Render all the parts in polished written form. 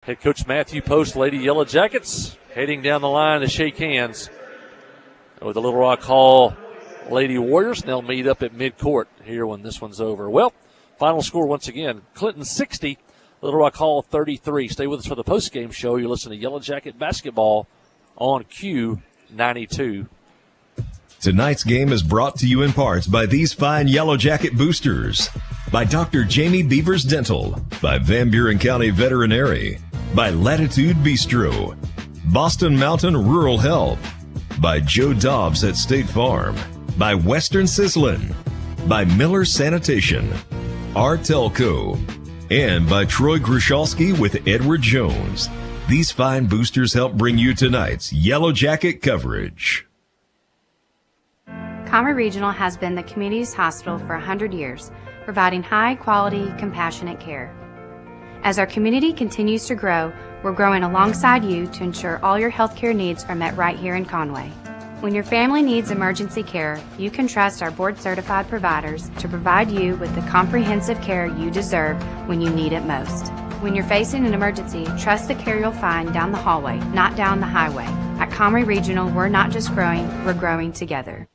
Head coach Matthew Post, Lady Yellow Jackets, heading down the line to shake hands with the Little Rock Hall Lady Warriors. And they'll meet up at midcourt here when this one's over. Well, final score once again, Clinton 60, Little Rock Hall 33. Stay with us for the postgame show. You listen to Yellow Jacket Basketball on Q92. Tonight's game is brought to you in part by these fine Yellow Jacket boosters. By Dr. Jamie Beavers Dental. By Van Buren County Veterinary. By Latitude Bistro. Boston Mountain Rural Health. By Joe Dobbs at State Farm. By Western Sizzlin'. By Miller Sanitation. Artelco. And by Troy Grushalski with Edward Jones. These fine boosters help bring you tonight's Yellow Jacket coverage. Comrie Regional has been the community's hospital for 100 years, providing high-quality, compassionate care. As our community continues to grow, we're growing alongside you to ensure all your healthcare needs are met right here in Conway. When your family needs emergency care, you can trust our board-certified providers to provide you with the comprehensive care you deserve when you need it most. When you're facing an emergency, trust the care you'll find down the hallway, not down the highway. At Comrie Regional, we're not just growing, we're growing together.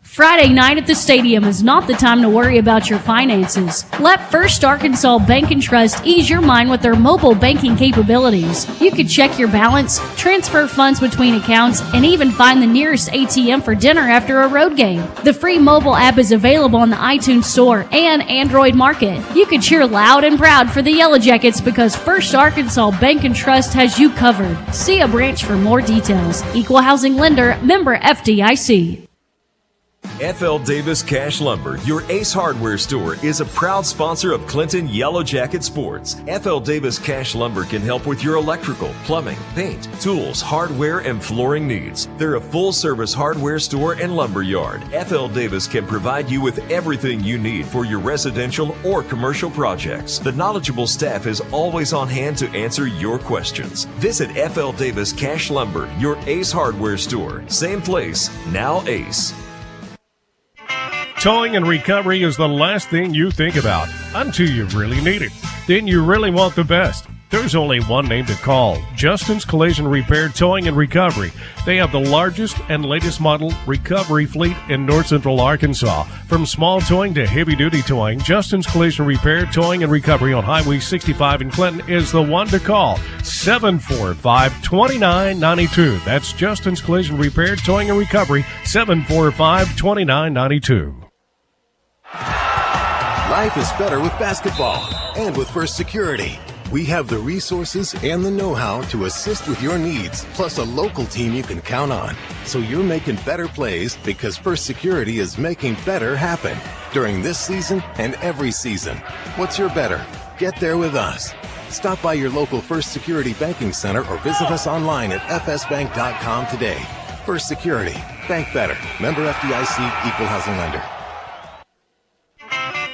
Friday night at the stadium is not the time to worry about your finances. Let First Arkansas Bank and Trust ease your mind with their mobile banking capabilities. You can check your balance, transfer funds between accounts, and even find the nearest ATM for dinner after a road game. The free mobile app is available on the iTunes Store and Android Market. You can cheer loud and proud for the Yellow Jackets because First Arkansas Bank and Trust has you covered. See a branch for more details. Equal housing lender, member FDIC. F.L. Davis Cash Lumber, your Ace Hardware store, is a proud sponsor of Clinton Yellow Jacket Sports. F.L. Davis Cash Lumber can help with your electrical, plumbing, paint, tools, hardware, and flooring needs. They're a full-service hardware store and lumber yard. F.L. Davis can provide you with everything you need for your residential or commercial projects. The knowledgeable staff is always on hand to answer your questions. Visit F.L. Davis Cash Lumber, your Ace Hardware store. Same place, now Ace. Towing and recovery is the last thing you think about until you really need it. Then you really want the best. There's only one name to call, Justin's Collision Repair Towing and Recovery. They have the largest and latest model recovery fleet in North Central Arkansas. From small towing to heavy-duty towing, Justin's Collision Repair Towing and Recovery on Highway 65 in Clinton is the one to call, 745-2992. That's Justin's Collision Repair Towing and Recovery, 745-2992. Life is better with basketball and with First Security. We have the resources and the know-how to assist with your needs, plus a local team you can count on. So you're making better plays because First Security is making better happen during this season and every season. What's your better? Get there with us. Stop by your local First Security Banking Center or visit us online at fsbank.com today. First Security. Bank better. Member FDIC, Equal Housing Lender.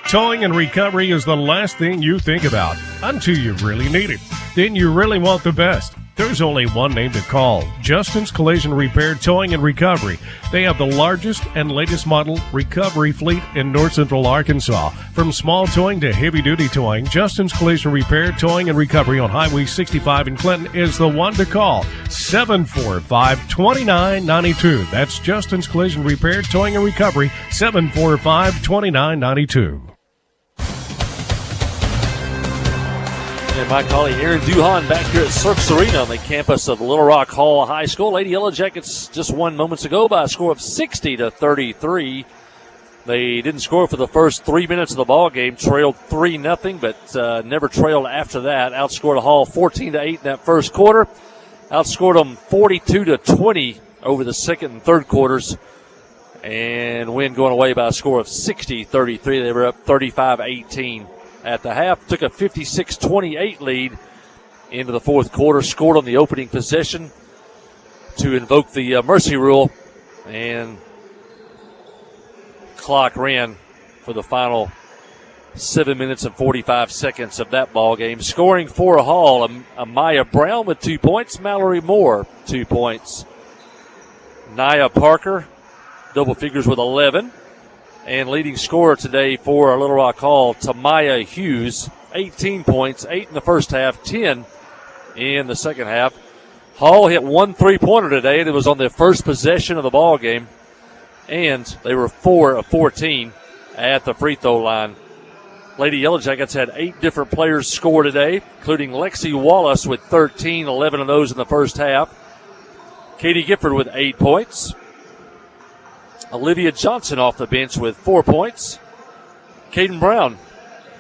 Towing and recovery is the last thing you think about until you really need it. Then you really want the best. There's only one name to call, Justin's Collision Repair Towing and Recovery. They have the largest and latest model recovery fleet in North Central Arkansas. From small towing to heavy-duty towing, Justin's Collision Repair Towing and Recovery on Highway 65 in Clinton is the one to call, 745-2992. That's Justin's Collision Repair Towing and Recovery, 745-2992. And my colleague Aaron Duhan back here at Circus Arena on the campus of Little Rock Hall High School. Lady Yellow Jackets just won moments ago by a score of 60-33. They didn't score for the first 3 minutes of the ball game, trailed 3-0, but never trailed after that. Outscored Hall 14-8 in that first quarter. Outscored them 42-20 over the second and third quarters. And win going away by a score of 60-33. They were up 35-18. At the half, took a 56-28 lead into the fourth quarter, scored on the opening possession to invoke the mercy rule, and clock ran for the final 7 minutes and 45 seconds of that ball game. Scoring for Hall, Amaya Brown with 2 points, Mallory Moore 2 points. Nia Parker, double figures with 11. And leading scorer today for Little Rock Hall, Tamaya Hughes, 18 points, 8 in the first half, 10 in the second half. Hall hit 1 3-pointer today, and it was on their first possession of the ball game. And they were 4 of 14 at the free throw line. Lady Yellow Jackets had 8 different players score today, including Lexi Wallace with 13, 11 of those in the first half. Katie Gifford with 8 points. Olivia Johnson off the bench with 4 points. Caden Brown,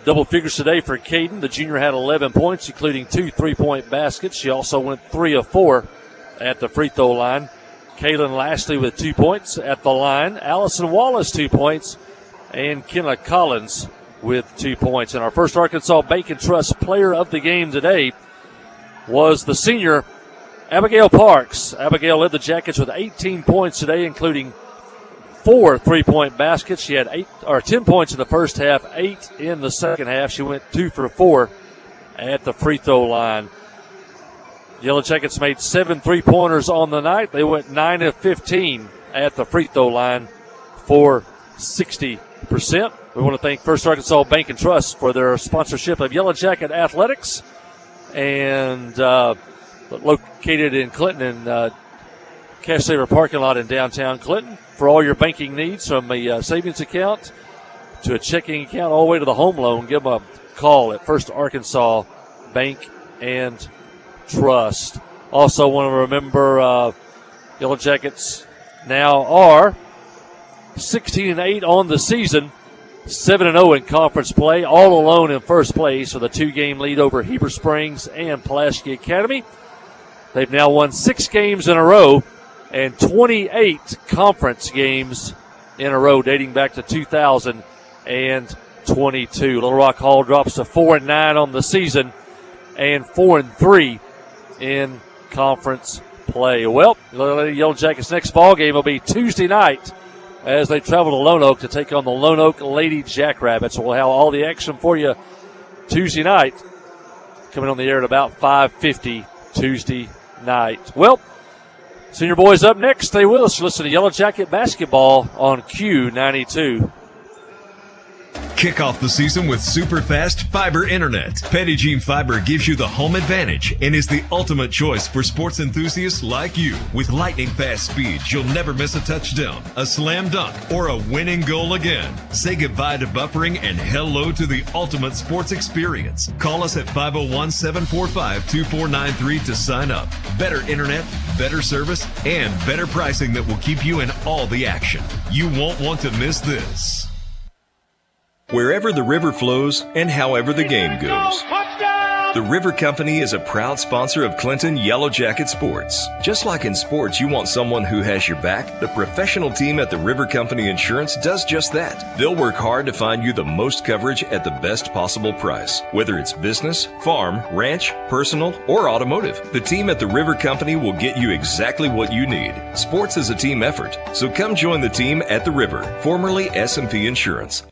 double figures today for Caden. The junior had 11 points, including 2 3-point baskets. She also went 3 of 4 at the free throw line. Kaylin Lashley with 2 points at the line. Allison Wallace 2 points. And Kenna Collins with 2 points. And our first Arkansas Bank and Trust player of the game today was the senior Abigail Parks. Abigail led the Jackets with 18 points today, including 4 3-point baskets. She had 10 points in the first half, 8 in the second half. She went 2 for 4 at the free throw line. Yellow Jackets made 7 3-pointers on the night. They went 9 of 15 at the free throw line for 60%. We want to thank First Arkansas Bank and Trust for their sponsorship of Yellow Jacket Athletics, and located in Clinton and Cash Saver parking lot in downtown Clinton. For all your banking needs, from a savings account to a checking account all the way to the home loan, give them a call at First Arkansas Bank and Trust. Also want to remember Yellow Jackets now are 16-8 on the season, 7-0 in conference play, all alone in first place with a 2-game lead over Heber Springs and Pulaski Academy. They've now won 6 games in a row and 28 conference games in a row dating back to 2022. Little Rock Hall drops to 4-9 on the season and 4-3 in conference play. Well, the Yellow Jackets' next ball game will be Tuesday night as they travel to Lone Oak to take on the Lone Oak Lady Jackrabbits. We'll have all the action for you Tuesday night, coming on the air at about 5:50 Tuesday night. Well, Senior Boys up next. Stay with us. Listen to Yellow Jacket Basketball on Q92. Kick off the season with super fast fiber internet. Pettigene Fiber gives you the home advantage and is the ultimate choice for sports enthusiasts like you. With lightning fast speeds, you'll never miss a touchdown, a slam dunk, or a winning goal again. Say goodbye to buffering and hello to the ultimate sports experience. Call us at 501-745-2493 to sign up. Better internet, better service, and better pricing that will keep you in all the action. You won't want to miss this. Wherever the river flows and however the game goes, the River Company is a proud sponsor of Clinton Yellow Jacket Sports. Just like in sports, you want someone who has your back. The professional team at the River Company Insurance does just that. They'll work hard to find you the most coverage at the best possible price. Whether it's business, farm, ranch, personal, or automotive, the team at the River Company will get you exactly what you need. Sports is a team effort, so come join the team at the River, formerly S&P Insurance.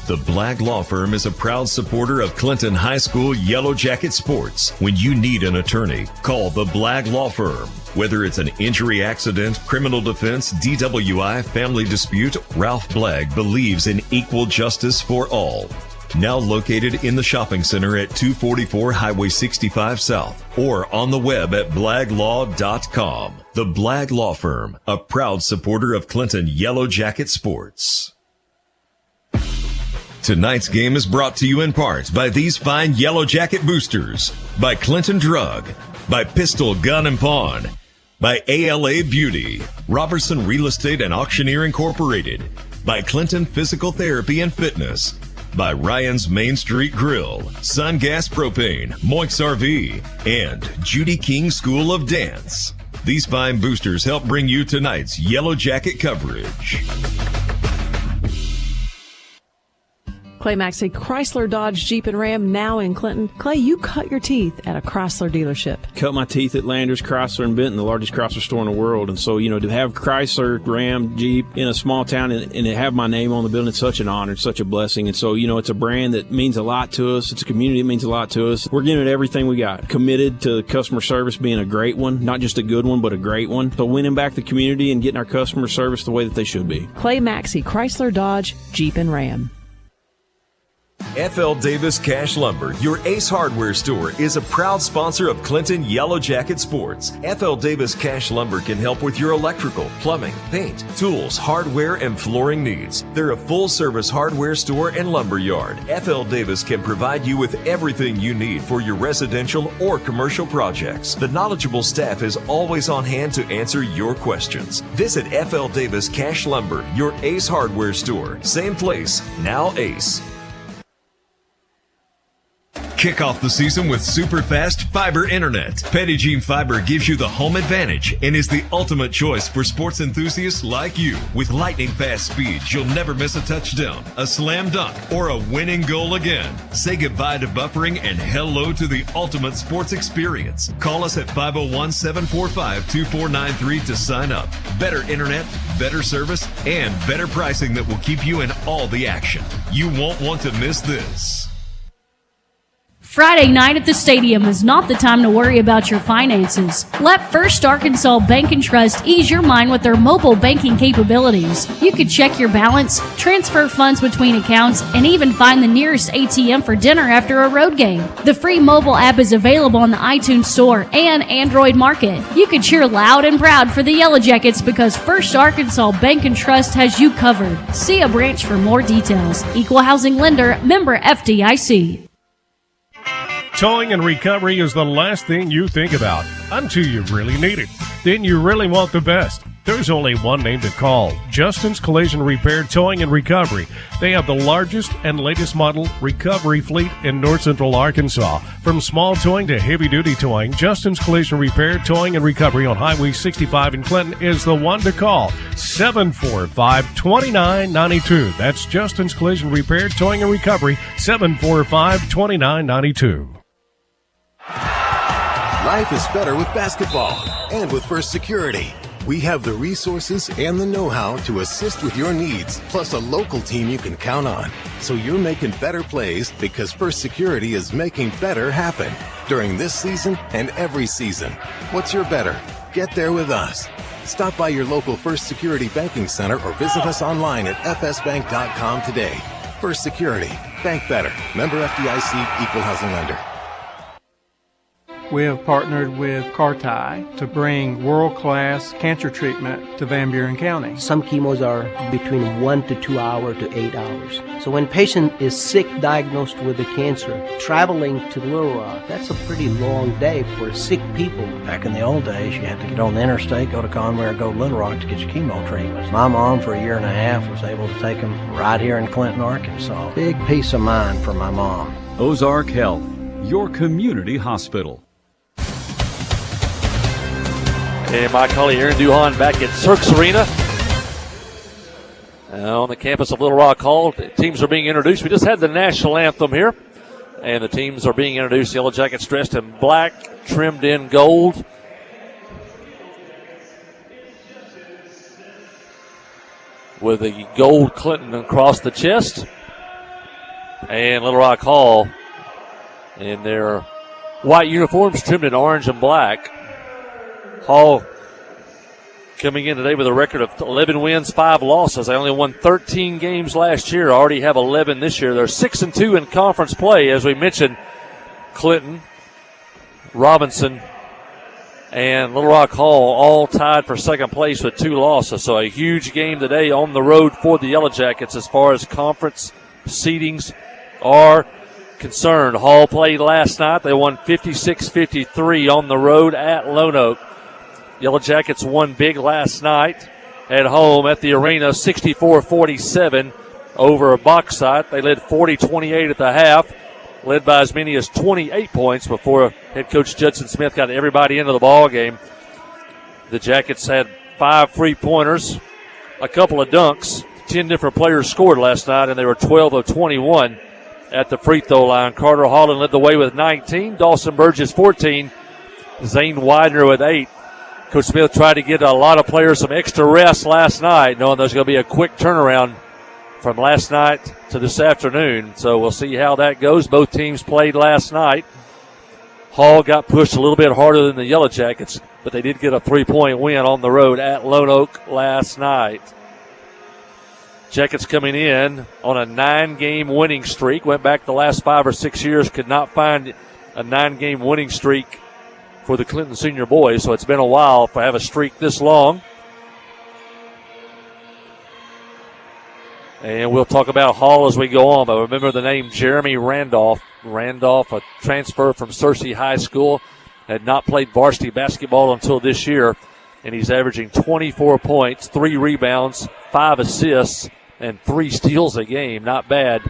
The Blagg Law Firm is a proud supporter of Clinton High School Yellow Jacket Sports. When you need an attorney, call the Blagg Law Firm. Whether it's an injury accident, criminal defense, DWI, family dispute, Ralph Blagg believes in equal justice for all. Now located in the shopping center at 244 Highway 65 South or on the web at blagglaw.com. The Blagg Law Firm, a proud supporter of Clinton Yellow Jacket Sports. Tonight's game is brought to you in part by these fine Yellow Jacket boosters, by Clinton Drug, by Pistol Gun and Pawn, by ALA Beauty, Robertson Real Estate and Auctioneer Incorporated, by Clinton Physical Therapy and Fitness, by Ryan's Main Street Grill, Sun Gas Propane, Moix RV, and Judy King School of Dance. These fine boosters help bring you tonight's Yellow Jacket coverage. Clay Maxey, Chrysler, Dodge, Jeep, and Ram, now in Clinton. Clay, you cut your teeth at a Chrysler dealership. Cut my teeth at Landers, Chrysler, and Benton, the largest Chrysler store in the world. And so, to have Chrysler, Ram, Jeep in a small town and to have my name on the building, it's such an honor, it's such a blessing. And so, it's a brand that means a lot to us. It's a community that means a lot to us. We're giving it everything we got. Committed to customer service being a great one, not just a good one, but a great one. So winning back the community and getting our customer service the way that they should be. Clay Maxey, Chrysler, Dodge, Jeep, and Ram. FL Davis Cash Lumber, your Ace Hardware store, is a proud sponsor of Clinton Yellow Jacket Sports. FL Davis Cash Lumber can help with your electrical, plumbing, paint, tools, hardware, and flooring needs. They're a full-service hardware store and lumber yard. FL Davis can provide you with everything you need for your residential or commercial projects. The knowledgeable staff is always on hand to answer your questions. Visit FL Davis Cash Lumber, your Ace Hardware store. Same place, now Ace. Kick off the season with super fast fiber internet. Pettigene Fiber gives you the home advantage and is the ultimate choice for sports enthusiasts like you. With lightning fast speeds, you'll never miss a touchdown, a slam dunk, or a winning goal again. Say goodbye to buffering and hello to the ultimate sports experience. Call us at 501-745-2493 to sign up. Better internet, better service, and better pricing that will keep you in all the action. You won't want to miss this. Friday night at the stadium is not the time to worry about your finances. Let First Arkansas Bank and Trust ease your mind with their mobile banking capabilities. You can check your balance, transfer funds between accounts, and even find the nearest ATM for dinner after a road game. The free mobile app is available on the iTunes Store and Android Market. You can cheer loud and proud for the Yellow Jackets because First Arkansas Bank and Trust has you covered. See a branch for more details. Equal Housing Lender, member FDIC. Towing and recovery is the last thing you think about until you really need it. Then you really want the best. There's only one name to call: Justin's Collision Repair Towing and Recovery. They have the largest and latest model recovery fleet in North Central Arkansas. From small towing to heavy-duty towing, Justin's Collision Repair Towing and Recovery on Highway 65 in Clinton is the one to call. 745-2992. That's Justin's Collision Repair Towing and Recovery, 745-2992. Life is better with basketball and with First Security. We have the resources and the know-how to assist with your needs, plus a local team you can count on. So you're making better plays because First Security is making better happen during this season and every season. What's your better? Get there with us. Stop by your local First Security Banking Center or visit us online at fsbank.com today. First Security. Bank better. Member FDIC, Equal Housing Lender. We have partnered with Carti to bring world-class cancer treatment to Van Buren County. Some chemos are between 1 to 2 hours to 8 hours. So when a patient is sick, diagnosed with a cancer, traveling to Little Rock, that's a pretty long day for sick people. Back in the old days, you had to get on the interstate, go to Conway, or go to Little Rock to get your chemo treatments. My mom, for a year and a half, was able to take them right here in Clinton, Arkansas. Big peace of mind for my mom. Ozark Health, your community hospital. And my colleague Aaron Duhan back at Circus Arena on the campus of Little Rock Hall. Teams are being introduced. We just had the national anthem here, and the teams are being introduced. Yellow Jackets dressed in black, trimmed in gold. With a gold Clinton across the chest. And Little Rock Hall in their white uniforms trimmed in orange and black. Hall coming in today with a record of 11 wins, 5 losses. They only won 13 games last year. Already have 11 this year. They're 6-2 in conference play. As we mentioned, Clinton, Robinson, and Little Rock Hall all tied for second place with 2 losses. So a huge game today on the road for the Yellow Jackets as far as conference seedings are concerned. Hall played last night. They won 56-53 on the road at Lone Oak. Yellow Jackets won big last night at home at the arena, 64-47 over Bauxite. They led 40-28 at the half, led by as many as 28 points before head coach Judson Smith got everybody into the ball game. The Jackets had 5 free-pointers, a couple of dunks. 10 different players scored last night, and they were 12 of 21 at the free throw line. Carter Holland led the way with 19, Dawson Burgess 14, Zane Widener with 8. Coach Smith tried to get a lot of players some extra rest last night, knowing there's going to be a quick turnaround from last night to this afternoon. So we'll see how that goes. Both teams played last night. Hall got pushed a little bit harder than the Yellow Jackets, but they did get a 3-point win on the road at Lone Oak last night. Jackets coming in on a 9-game winning streak. Went back the last 5 or 6 years, could not find a 9-game winning streak for the Clinton Senior boys, so it's been a while to have a streak this long. And we'll talk about Hall as we go on, but remember the name Jeremy Randolph. Randolph, a transfer from Searcy High School, had not played varsity basketball until this year, and he's averaging 24 points, 3 rebounds, 5 assists, and 3 steals a game. Not bad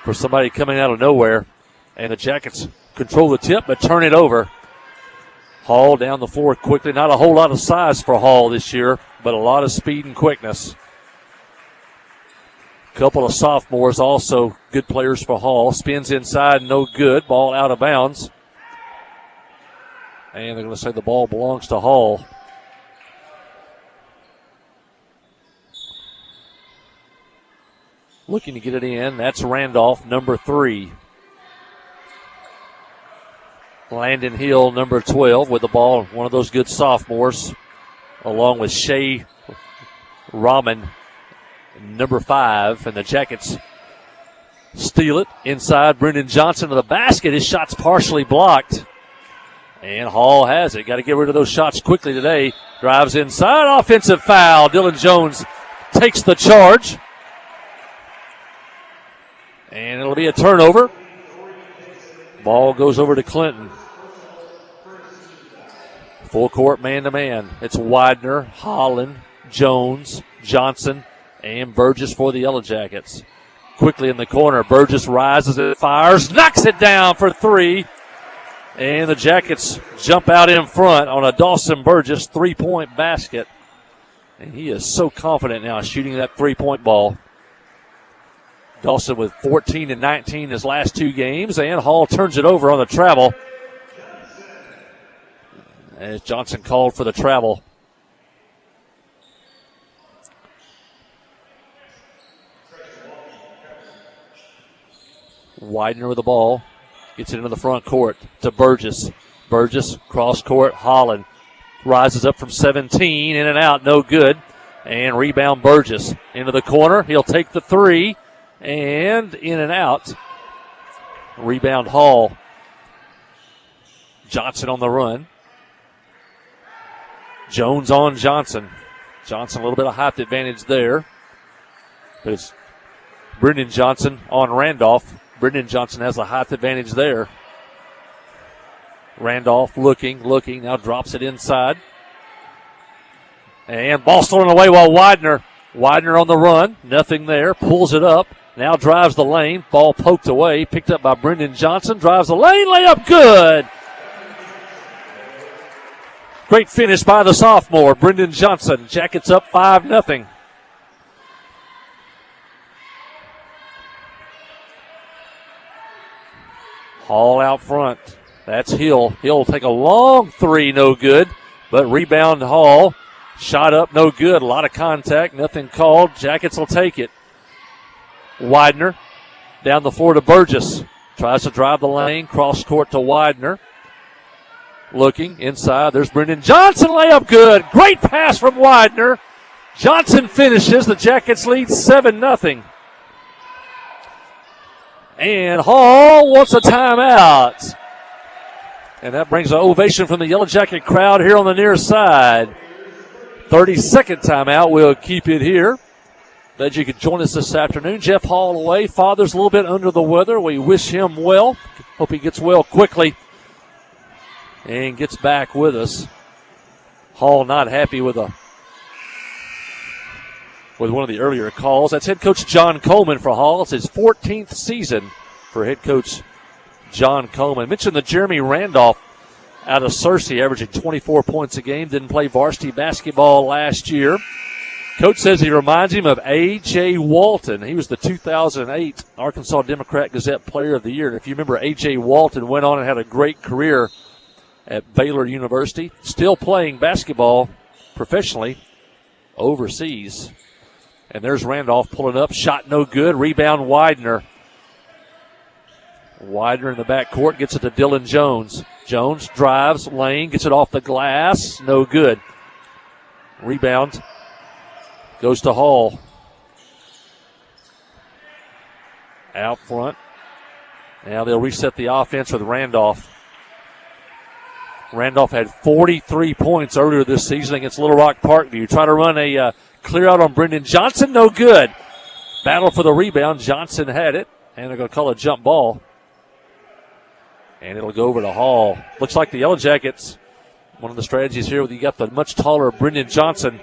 for somebody coming out of nowhere. And the Jackets control the tip, but turn it over. Hall down the floor quickly. Not a whole lot of size for Hall this year, but a lot of speed and quickness. Couple of sophomores also good players for Hall. Spins inside, no good. Ball out of bounds. And they're going to say the ball belongs to Hall. Looking to get it in. That's Randolph, number 3. Landon Hill, number 12, with the ball. One of those good sophomores, along with Shea Rahman, number 5. And the Jackets steal it inside. Brendan Johnson to the basket. His shot's partially blocked. And Hall has it. Got to get rid of those shots quickly today. Drives inside. Offensive foul. Dylan Jones takes the charge. And it'll be a turnover. Ball goes over to Clinton. Full court man-to-man. It's Widener, Holland, Jones, Johnson, and Burgess for the Yellow Jackets. Quickly in the corner. Burgess rises and fires. Knocks it down for 3. And the Jackets jump out in front on a Dawson Burgess 3-point basket. And he is so confident now shooting that 3-point ball. Dawson with 14 and 19 his last 2 games, and Hall turns it over on the travel. As Johnson called for the travel. Widener with the ball. Gets it into the front court to Burgess. Burgess, cross court, Holland. Rises up from 17, in and out, no good. And rebound Burgess. Into the corner, he'll take the 3. And in and out. Rebound Hall. Johnson on the run. Jones on Johnson. Johnson a little bit of height advantage there. But it's Brendan Johnson on Randolph. Brendan Johnson has the height advantage there. Randolph looking, now drops it inside. And ball stolen away while Widener on the run. Nothing there, pulls it up. Now drives the lane. Ball poked away. Picked up by Brendan Johnson. Drives the lane. Layup good. Great finish by the sophomore, Brendan Johnson. Jackets up 5-0. Hall out front. That's Hill. Hill will take a long 3. No good. But rebound Hall. Shot up. No good. A lot of contact. Nothing called. Jackets will take it. Widener down the floor to Burgess. Tries to drive the lane. Cross court to Widener. Looking inside. There's Brendan Johnson. Layup good. Great pass from Widener. Johnson finishes. The Jackets lead 7-0. And Hall wants a timeout. And that brings an ovation from the Yellow Jacket crowd here on the near side. 32nd timeout. We'll keep it here. Glad you could join us this afternoon. Jeff Hall away. Father's a little bit under the weather. We wish him well. Hope he gets well quickly and gets back with us. Hall not happy with one of the earlier calls. That's head coach John Coleman for Hall. It's his 14th season for head coach John Coleman. Mentioned the Jeremy Randolph out of Searcy, averaging 24 points a game. Didn't play varsity basketball last year. Coach says he reminds him of A.J. Walton. He was the 2008 Arkansas Democrat-Gazette Player of the Year. And if you remember, A.J. Walton went on and had a great career at Baylor University, still playing basketball professionally overseas. And there's Randolph pulling up. Shot no good. Rebound Widener. Widener in the backcourt gets it to Dylan Jones. Jones drives, lane, gets it off the glass. No good. Rebound goes to Hall. out front. Now they'll reset the offense with Randolph. Randolph had 43 points earlier this season against Little Rock Parkview. Try to run a clear out on Brendan Johnson. No good. Battle for the rebound. Johnson had it, and they're going to call a jump ball. And it'll go over to Hall. Looks like the Yellow Jackets, one of the strategies here, you got the much taller Brendan Johnson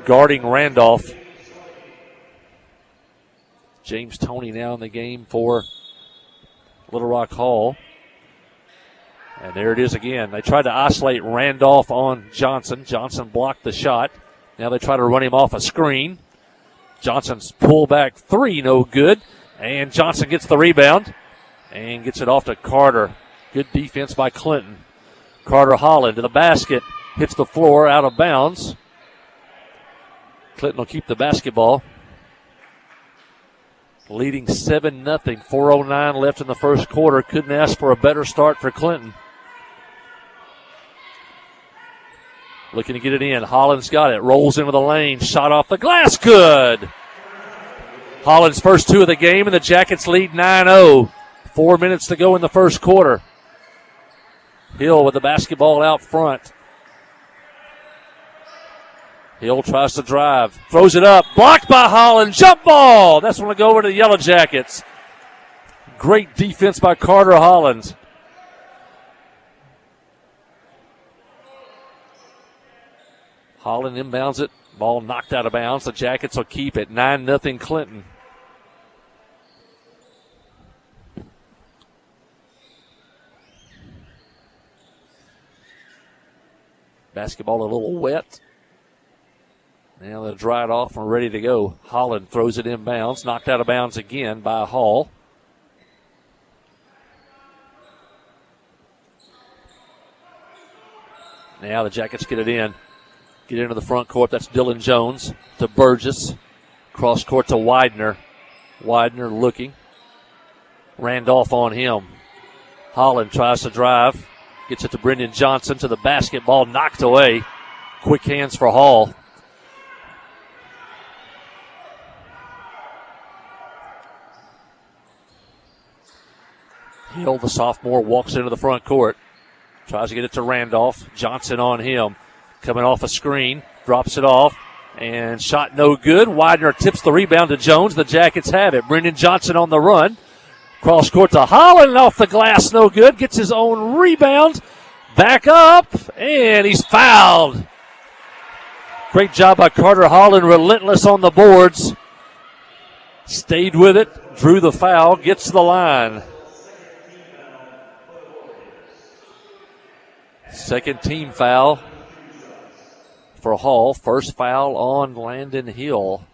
guarding Randolph. James Toney now in the game for Little Rock Hall. And there it is again. They tried to isolate Randolph on Johnson. Johnson blocked the shot. Now they try to run him off a screen. Johnson's pullback three, no good. And Johnson gets the rebound and gets it off to Carter. Good defense by Clinton. Carter Holland to the basket. Hits the floor out of bounds. Clinton will keep the basketball. Leading 7-0. 4:09 left in the first quarter. Couldn't ask for a better start for Clinton. Looking to get it in. Holland's got it. Rolls into the lane. Shot off the glass. Good. Holland's first two of the game, and the Jackets lead 9-0. 4 minutes to go in the first quarter. Hill with the basketball out front. Hill tries to drive. Throws it up. Blocked by Holland. Jump ball. That's going to go over to the Yellow Jackets. Great defense by Carter Holland. Holland inbounds it. Ball knocked out of bounds. The Jackets will keep it. 9-0 Clinton. Basketball a little wet. Now they'll dry it off and we're ready to go. Holland throws it inbounds. Knocked out of bounds again by Hall. Now the Jackets get it in. Get into the front court. That's Dylan Jones to Burgess. Cross court to Widener. Widener looking. Randolph on him. Holland tries to drive. Gets it to Brendan Johnson to the basketball. Knocked away. Quick hands for Hall. Hill, the sophomore, walks into the front court. Tries to get it to Randolph. Johnson on him. Coming off a screen. Drops it off. And shot no good. Widener tips the rebound to Jones. The Jackets have it. Brendan Johnson on the run. Cross court to Holland. Off the glass. No good. Gets his own rebound. Back up. And he's fouled. Great job by Carter Holland. Relentless on the boards. Stayed with it. Drew the foul. Gets to the line. Second team foul for Hall. First foul on Landon Hill.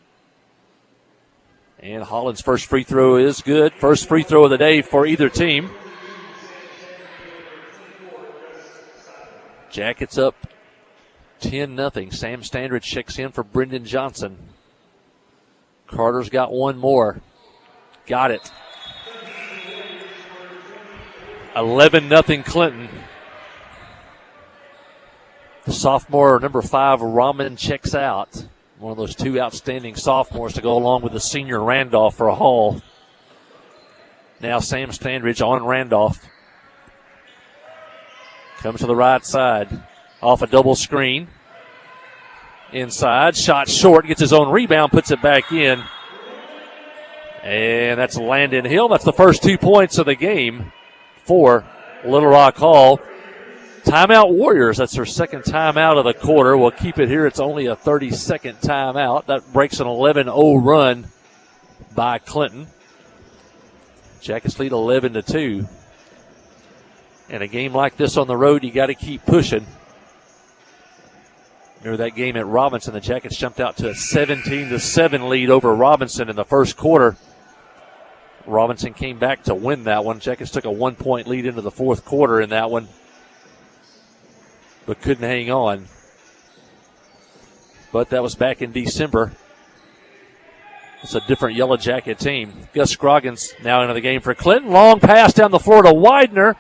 And Holland's first free throw is good. First free throw of the day for either team. Jackets up 10-0. Sam Standridge checks in for Brendan Johnson. Carter's got one more. Got it. 11-0 Clinton. The sophomore, number 5, Rahman, checks out. One of those two outstanding sophomores to go along with the senior Randolph for Hall. Now Sam Standridge on Randolph. Comes to the right side. Off a double screen. Inside. Shot short. Gets his own rebound. Puts it back in. And that's Landon Hill. That's the first 2 points of the game for Little Rock Hall. Timeout Warriors. That's their second timeout of the quarter. We'll keep it here. It's only a 30-second timeout. That breaks an 11-0 run by Clinton. Jackets lead 11-2. In a game like this on the road, you got to keep pushing. Remember that game at Robinson, the Jackets jumped out to a 17-7 lead over Robinson in the first quarter. Robinson came back to win that one. Jackets took a 1-point lead into the fourth quarter in that one, but couldn't hang on. But that was back in December. It's a different Yellow Jacket team. Gus Scroggins now into the game for Clinton. Long pass down the floor to Widener.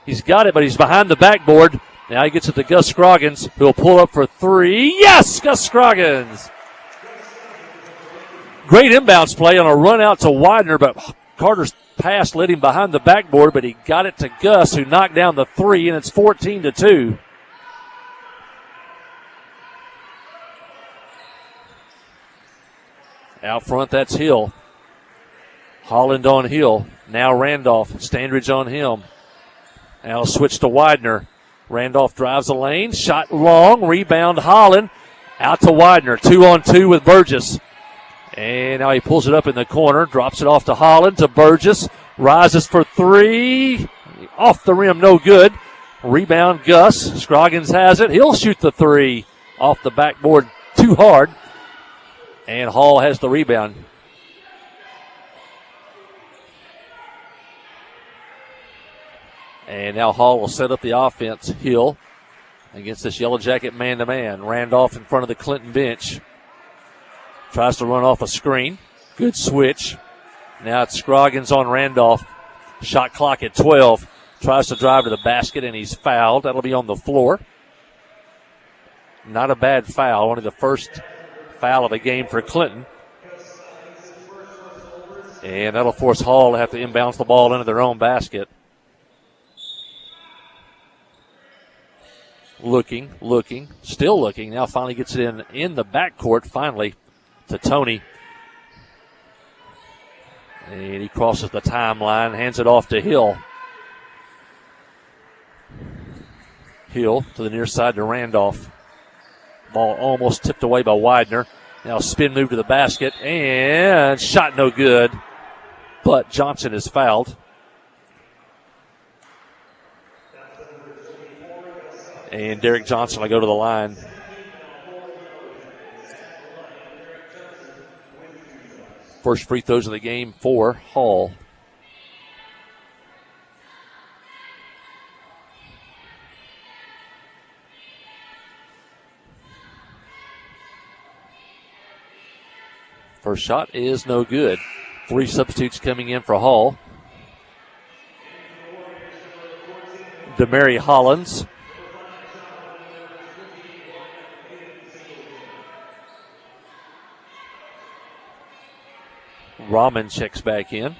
He's got it, but he's behind the backboard. Now he gets it to Gus Scroggins, who will pull up for three. Yes, Gus Scroggins. Great inbounds play on a run out to Widener, but Carter's pass led him behind the backboard, but he got it to Gus, who knocked down the three, and it's 14-2. Out front, that's Hill. Holland on Hill. Now Randolph. Standridge on him. Now switch to Widener. Randolph drives the lane. Shot long. Rebound Holland. Out to Widener. 2-on-2 with Burgess. And now he pulls it up in the corner. Drops it off to Holland. To Burgess. Rises for three. Off the rim. No good. Rebound Gus. Scroggins has it. He'll shoot the three. Off the backboard. Too hard. And Hall has the rebound. And now Hall will set up the offense. Hill against this Yellow Jacket man-to-man. Randolph in front of the Clinton bench. Tries to run off a screen. Good switch. Now it's Scroggins on Randolph. Shot clock at 12. Tries to drive to the basket, and he's fouled. That'll be on the floor. Not a bad foul. Only the first foul of the game for Clinton. And that'll force Hall to have to inbounce the ball into their own basket. Looking, still looking. Now finally gets it in the backcourt, finally, to Tony. And he crosses the timeline, hands it off to Hill. Hill to the near side to Randolph. Ball almost tipped away by Widener. Now spin move to the basket, and shot no good. But Johnson is fouled. And Derek Johnson will go to the line. First free throws of the game for Hall. First shot is no good. Three substitutes coming in for Hall. DeMary Hollins. Rahman checks back in.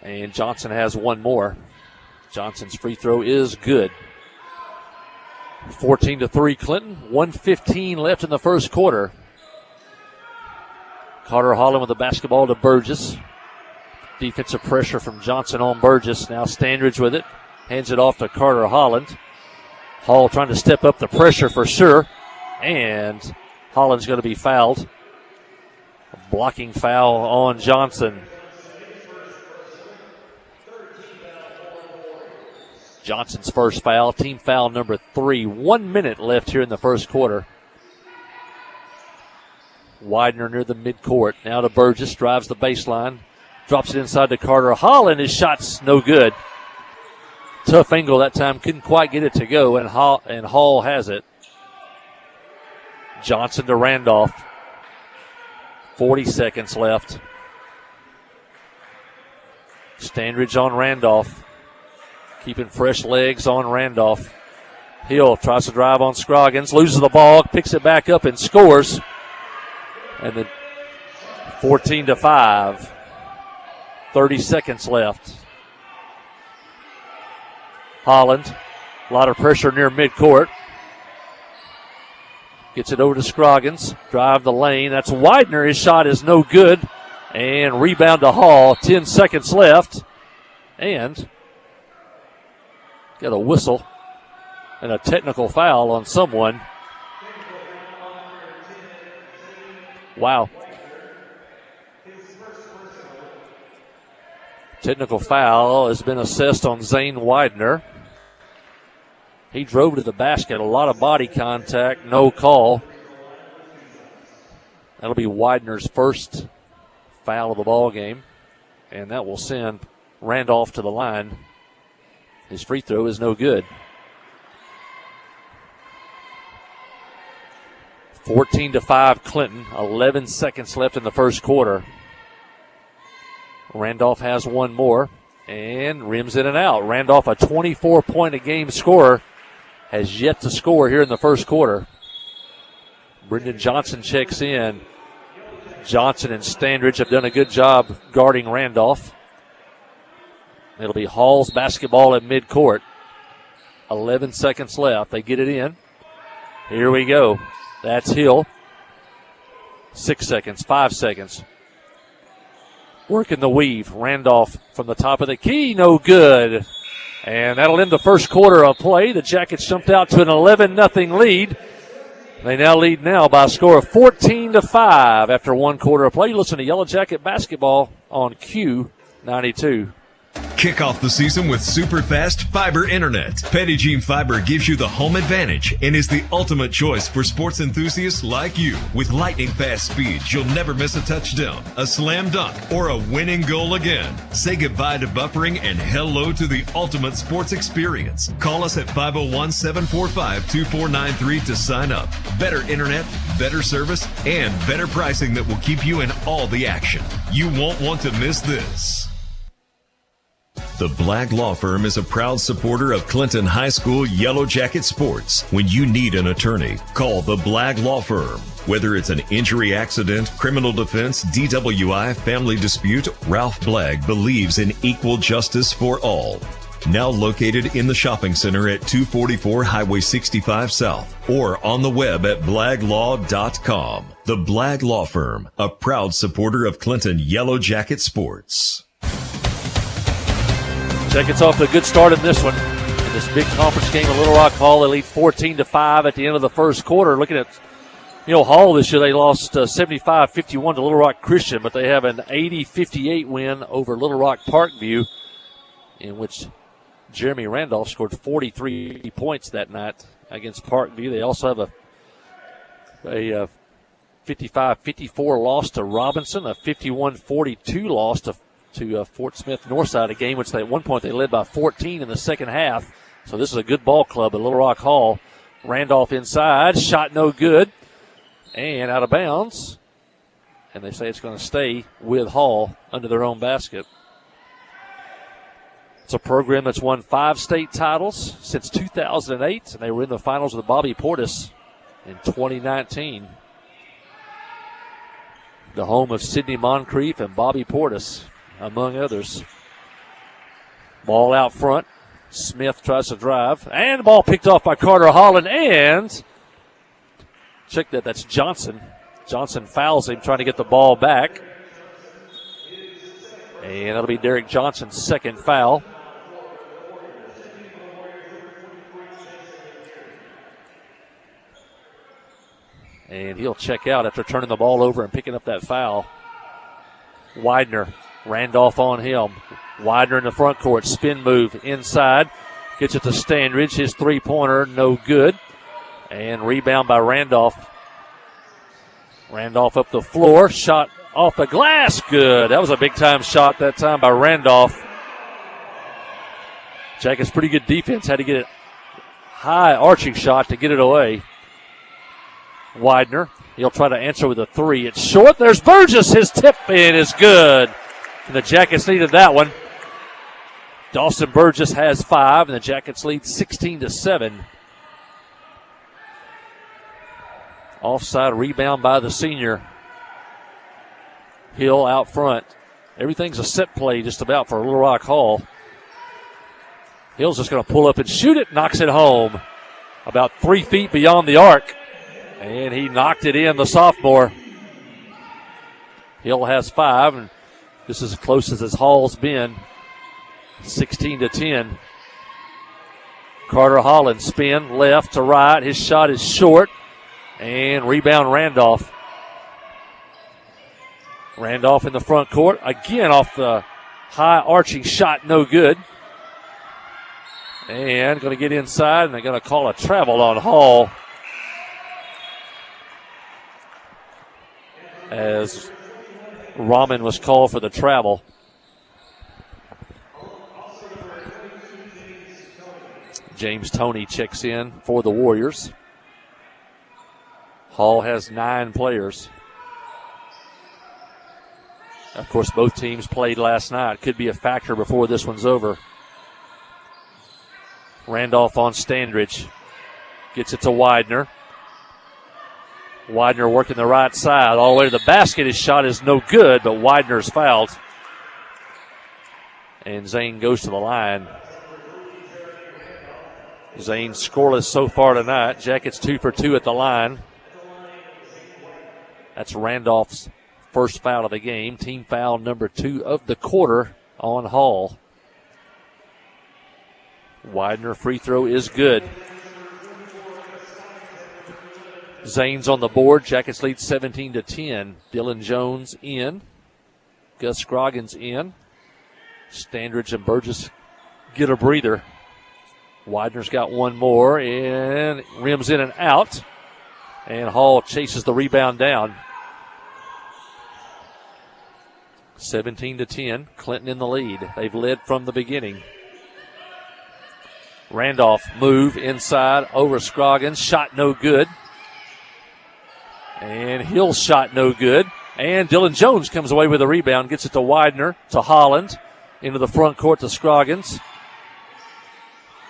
And Johnson has one more. Johnson's free throw is good. 14-3 Clinton. 1:15 left in the first quarter. Carter Holland with the basketball to Burgess. Defensive pressure from Johnson on Burgess. Now Standridge with it. Hands it off to Carter Holland. Hall trying to step up the pressure for sure. And Holland's going to be fouled. A blocking foul on Johnson. Johnson's first foul, team foul number 3. 1 minute left here in the first quarter. Widener near the midcourt. Now to Burgess, drives the baseline. Drops it inside to Carter Holland. His shot's no good. Tough angle that time, couldn't quite get it to go, and Hall has it. Johnson to Randolph. 40 seconds left. Standridge on Randolph. Keeping fresh legs on Randolph. Hill tries to drive on Scroggins, loses the ball, picks it back up and scores. And then 14-5. 30 seconds left. Holland, a lot of pressure near midcourt. Gets it over to Scroggins. Drive the lane. That's Widener. His shot is no good. And rebound to Hall. 10 seconds left. And got a whistle and a technical foul on someone. Wow. Technical foul has been assessed on Zane Widener. He drove to the basket, a lot of body contact, no call. That'll be Widener's first foul of the ball game, and that will send Randolph to the line. His free throw is no good. 14-5 Clinton, 11 seconds left in the first quarter. Randolph has one more and rims in and out. Randolph, a 24-point-a-game scorer, has yet to score here in the first quarter. Brendan Johnson checks in. Johnson and Standridge have done a good job guarding Randolph. It'll be Hall's basketball at midcourt. 11 seconds left. They get it in. Here we go. That's Hill. 6 seconds, 5 seconds. Working the weave. Randolph from the top of the key. No good. And that'll end the first quarter of play. The Jackets jumped out to an 11-0 lead. They now lead by a score of 14-5 after one quarter of play. You listen to Yellow Jacket basketball on Q92. Kick off the season with super fast fiber internet. Pettigene Fiber gives you the home advantage and is the ultimate choice for sports enthusiasts like you. With lightning fast speeds, you'll never miss a touchdown, a slam dunk, or a winning goal again. Say goodbye to buffering and hello to the ultimate sports experience. Call us at 501-745-2493 to sign up. Better internet, better service, and better pricing that will keep you in all the action. You won't want to miss this. The Blagg Law Firm is a proud supporter of Clinton High School Yellow Jacket sports. When you need an attorney, call the Blagg Law Firm. Whether it's an injury accident, criminal defense, DWI, family dispute, Ralph Blagg believes in equal justice for all. Now located in the shopping center at 244 Highway 65 South or on the web at blagglaw.com. The Blagg Law Firm, a proud supporter of Clinton Yellow Jacket sports. Jackets off to a good start in this one. In this big conference game at Little Rock Hall, they lead 14-5 at the end of the first quarter. Looking at, Hall this year, they lost 75-51 to Little Rock Christian, but they have an 80-58 win over Little Rock Parkview, in which Jeremy Randolph scored 43 points that night against Parkview. They also have a 55-54 loss to Robinson, a 51-42 loss to Fort Smith Northside, a game which at one point they led by 14 in the second half. So this is a good ball club at Little Rock Hall. Randolph inside, shot no good, and out of bounds. And they say it's going to stay with Hall under their own basket. It's a program that's won 5 state titles since 2008, and they were in the finals with Bobby Portis in 2019. The home of Sidney Moncrief and Bobby Portis, among others. Ball out front. Smith tries to drive. And the ball picked off by Carter Holland. And check that. That's Johnson. Johnson fouls him trying to get the ball back. And that'll be Derek Johnson's second foul. And he'll check out after turning the ball over and picking up that foul. Widener. Randolph on him. Widener in the front court. Spin move inside. Gets it to Standridge. His three-pointer, no good. And rebound by Randolph. Randolph up the floor. Shot off the glass. Good. That was a big-time shot that time by Randolph. Jackets pretty good defense. Had to get it high arching shot to get it away. Widener. He'll try to answer with a three. It's short. There's Burgess. His tip in is good. And the Jackets needed that one. Dawson Burgess has 5, and the Jackets lead 16-7. Offside rebound by the senior. Hill out front. Everything's a set play just about for Little Rock Hall. Hill's just going to pull up and shoot it. Knocks it home. About 3 feet beyond the arc. And he knocked it in, the sophomore. Hill has 5, and this is as close as his Hall's been. 16-10. Carter Holland spin left to right. His shot is short. And rebound Randolph. Randolph in the front court. Again off the high arching shot. No good. And going to get inside, and they're going to call a travel on Hall. As Rahman was called for the travel. James Toney checks in for the Warriors. Hall has 9 players. Of course, both teams played last night. Could be a factor before this one's over. Randolph on Standridge. Gets it to Widener. Widener working the right side all the way to the basket. His shot is no good, but Widener's fouled. And Zane goes to the line. Zane scoreless so far tonight. Jackets 2 for 2 at the line. That's Randolph's first foul of the game. Team foul number 2 of the quarter on Hall. Widener free throw is good. Zane's on the board. Jackets lead 17-10. Dylan Jones in. Gus Scroggins in. Standridge and Burgess get a breather. Widener's got one more and rims in and out. And Hall chases the rebound down. 17-10. Clinton in the lead. They've led from the beginning. Randolph move inside over Scroggins. Shot no good. And Hill's shot no good. And Dylan Jones comes away with a rebound. Gets it to Widener, to Holland. Into the front court to Scroggins.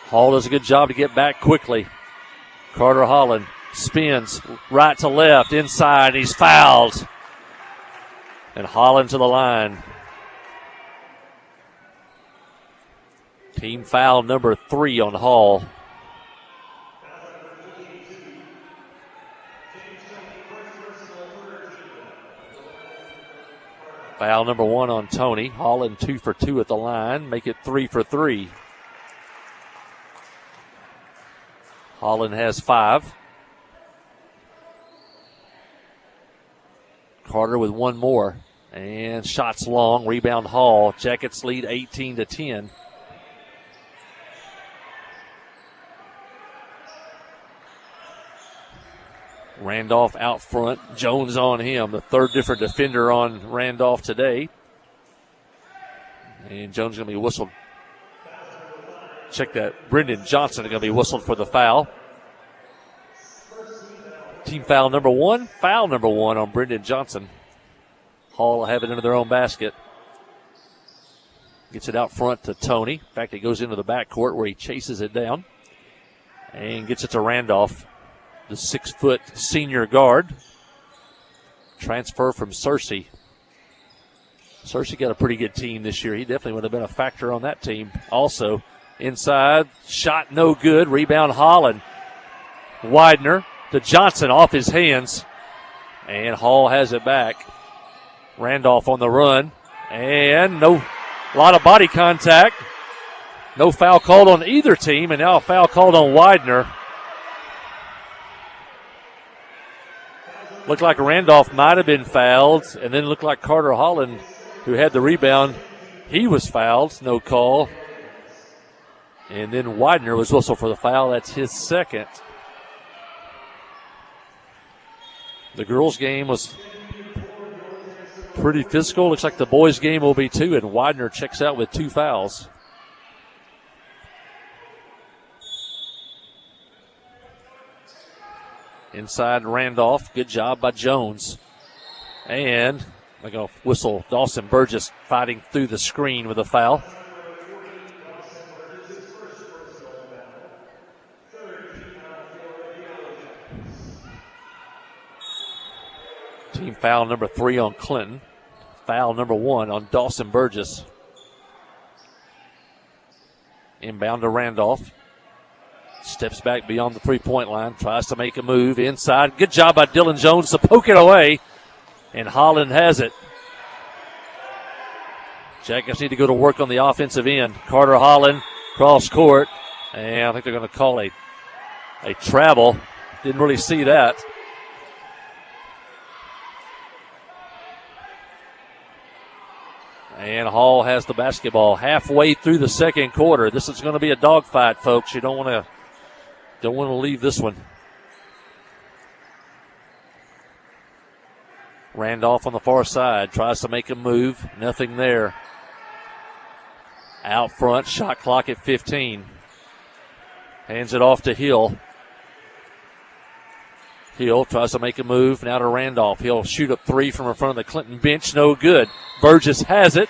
Hall does a good job to get back quickly. Carter Holland spins right to left inside. He's fouled. And Holland to the line. Team foul number 3 on Hall. Foul number 1 on Tony. Holland 2 for 2 at the line. Make it 3 for 3. Holland has 5. Carter with one more. And shots long. Rebound Hall. Jackets lead 18-10. Randolph out front. Jones on him. The third different defender on Randolph today. And Jones going to be whistled. Check that. Brendan Johnson going to be whistled for the foul. Team foul number 1. Foul number 1 on Brendan Johnson. Hall will have it into their own basket. Gets it out front to Tony. In fact, it goes into the backcourt where he chases it down. And gets it to Randolph, the 6-foot senior guard. Transfer from Searcy. Searcy got a pretty good team this year. He definitely would have been a factor on that team. Also, inside, shot no good. Rebound Holland. Widener to Johnson off his hands. And Hall has it back. Randolph on the run. And a lot of body contact. No foul called on either team. And now a foul called on Widener. Looked like Randolph might have been fouled. And then looked like Carter Holland, who had the rebound, he was fouled. No call. And then Widener was whistled for the foul. That's his second. The girls' game was pretty physical. Looks like the boys' game will be too. And Widener checks out with 2 fouls. Inside Randolph. Good job by Jones. And they're going to whistle Dawson Burgess fighting through the screen with a foul. Team foul number 3 on Clinton. Foul number 1 on Dawson Burgess. Inbound to Randolph. Steps back beyond the 3-point line. Tries to make a move inside. Good job by Dylan Jones to poke it away. And Holland has it. Jackets need to go to work on the offensive end. Carter Holland, cross court. And I think they're going to call a travel. Didn't really see that. And Hall has the basketball halfway through the second quarter. This is going to be a dogfight, folks. You don't want to leave this one. Randolph on the far side tries to make a move. Nothing there. Out front, shot clock at 15. Hands it off to Hill. Hill tries to make a move now to Randolph. He'll shoot a 3 from in front of the Clinton bench. No good. Burgess has it.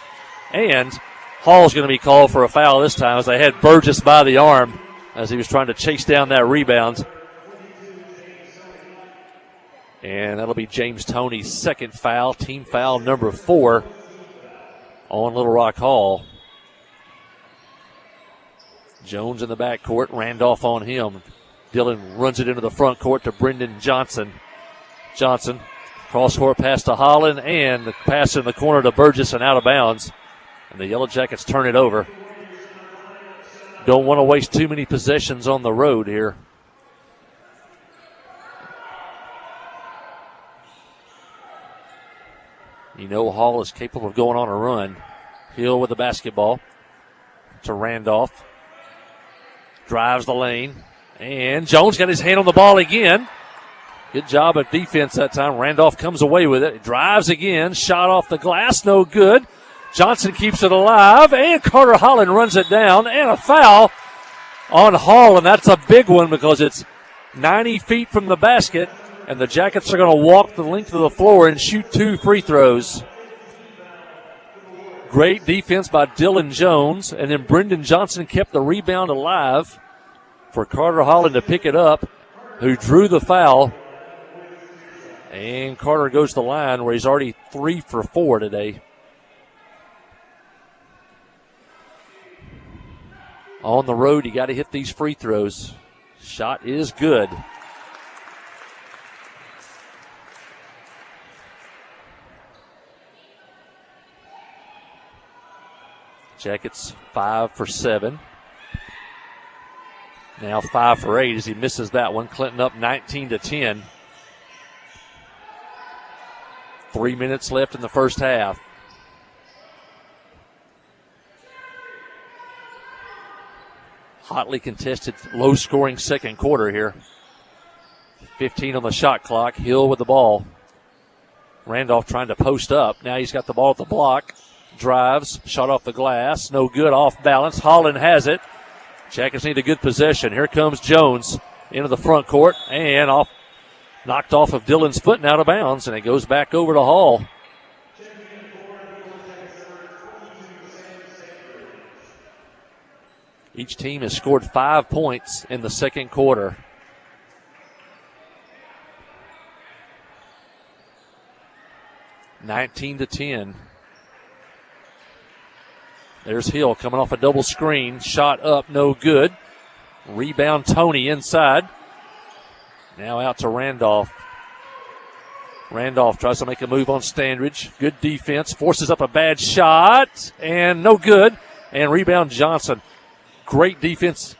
And Hall's going to be called for a foul this time as they had Burgess by the arm as he was trying to chase down that rebound. And that'll be James Toney's second foul, team foul number 4 on Little Rock Hall. Jones in the backcourt, Randolph on him. Dillon runs it into the front court to Brendan Johnson. Johnson, cross-court pass to Holland, and the pass in the corner to Burgess and out of bounds. And the Yellow Jackets turn it over. Don't want to waste too many possessions on the road here. You know Hall is capable of going on a run. Hill with the basketball to Randolph. Drives the lane. And Jones got his hand on the ball again. Good job of defense that time. Randolph comes away with it. Drives again. Shot off the glass. No good. Johnson keeps it alive. And Carter Holland runs it down. And a foul on Hall. And that's a big one because it's 90 feet from the basket. And the Jackets are going to walk the length of the floor and shoot 2 free throws. Great defense by Dylan Jones. And then Brendan Johnson kept the rebound alive for Carter Holland to pick it up, who drew the foul. And Carter goes to the line where he's already 3 for 4 today. On the road, you got to hit these free throws. Shot is good. Jackets 5 for 7. Now 5 for 8 as he misses that one. Clinton up 19-10. 3 minutes left in the first half. Hotly contested, low-scoring second quarter here. 15 on the shot clock. Hill with the ball. Randolph trying to post up. Now he's got the ball at the block. Drives, shot off the glass. No good, off balance. Holland has it. Jackets need a good possession. Here comes Jones into the front court and off, knocked off of Dillon's foot and out of bounds, and it goes back over to Hall. Each team has scored 5 points in the second quarter. (19-10). There's Hill coming off a double screen. Shot up, no good. Rebound Toney inside. Now out to Randolph. Randolph tries to make a move on Standridge. Good defense. Forces up a bad shot. And no good. And rebound Johnson. Great defense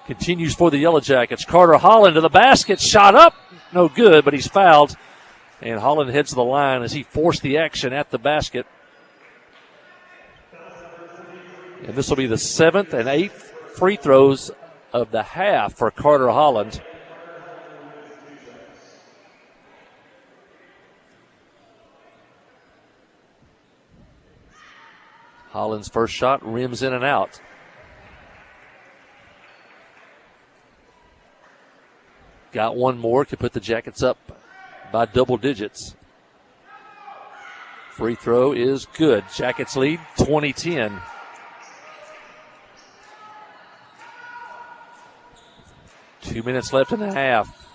continues for the Yellow Jackets. Carter Holland to the basket. Shot up. No good, but he's fouled. And Holland heads to the line as he forced the action at the basket. And this will be the 7th and 8th free throws of the half for Carter Holland. Holland's first shot rims in and out. Got one more, could put the Jackets up by double digits. Free throw is good. Jackets lead 20-10. Two minutes left in the half.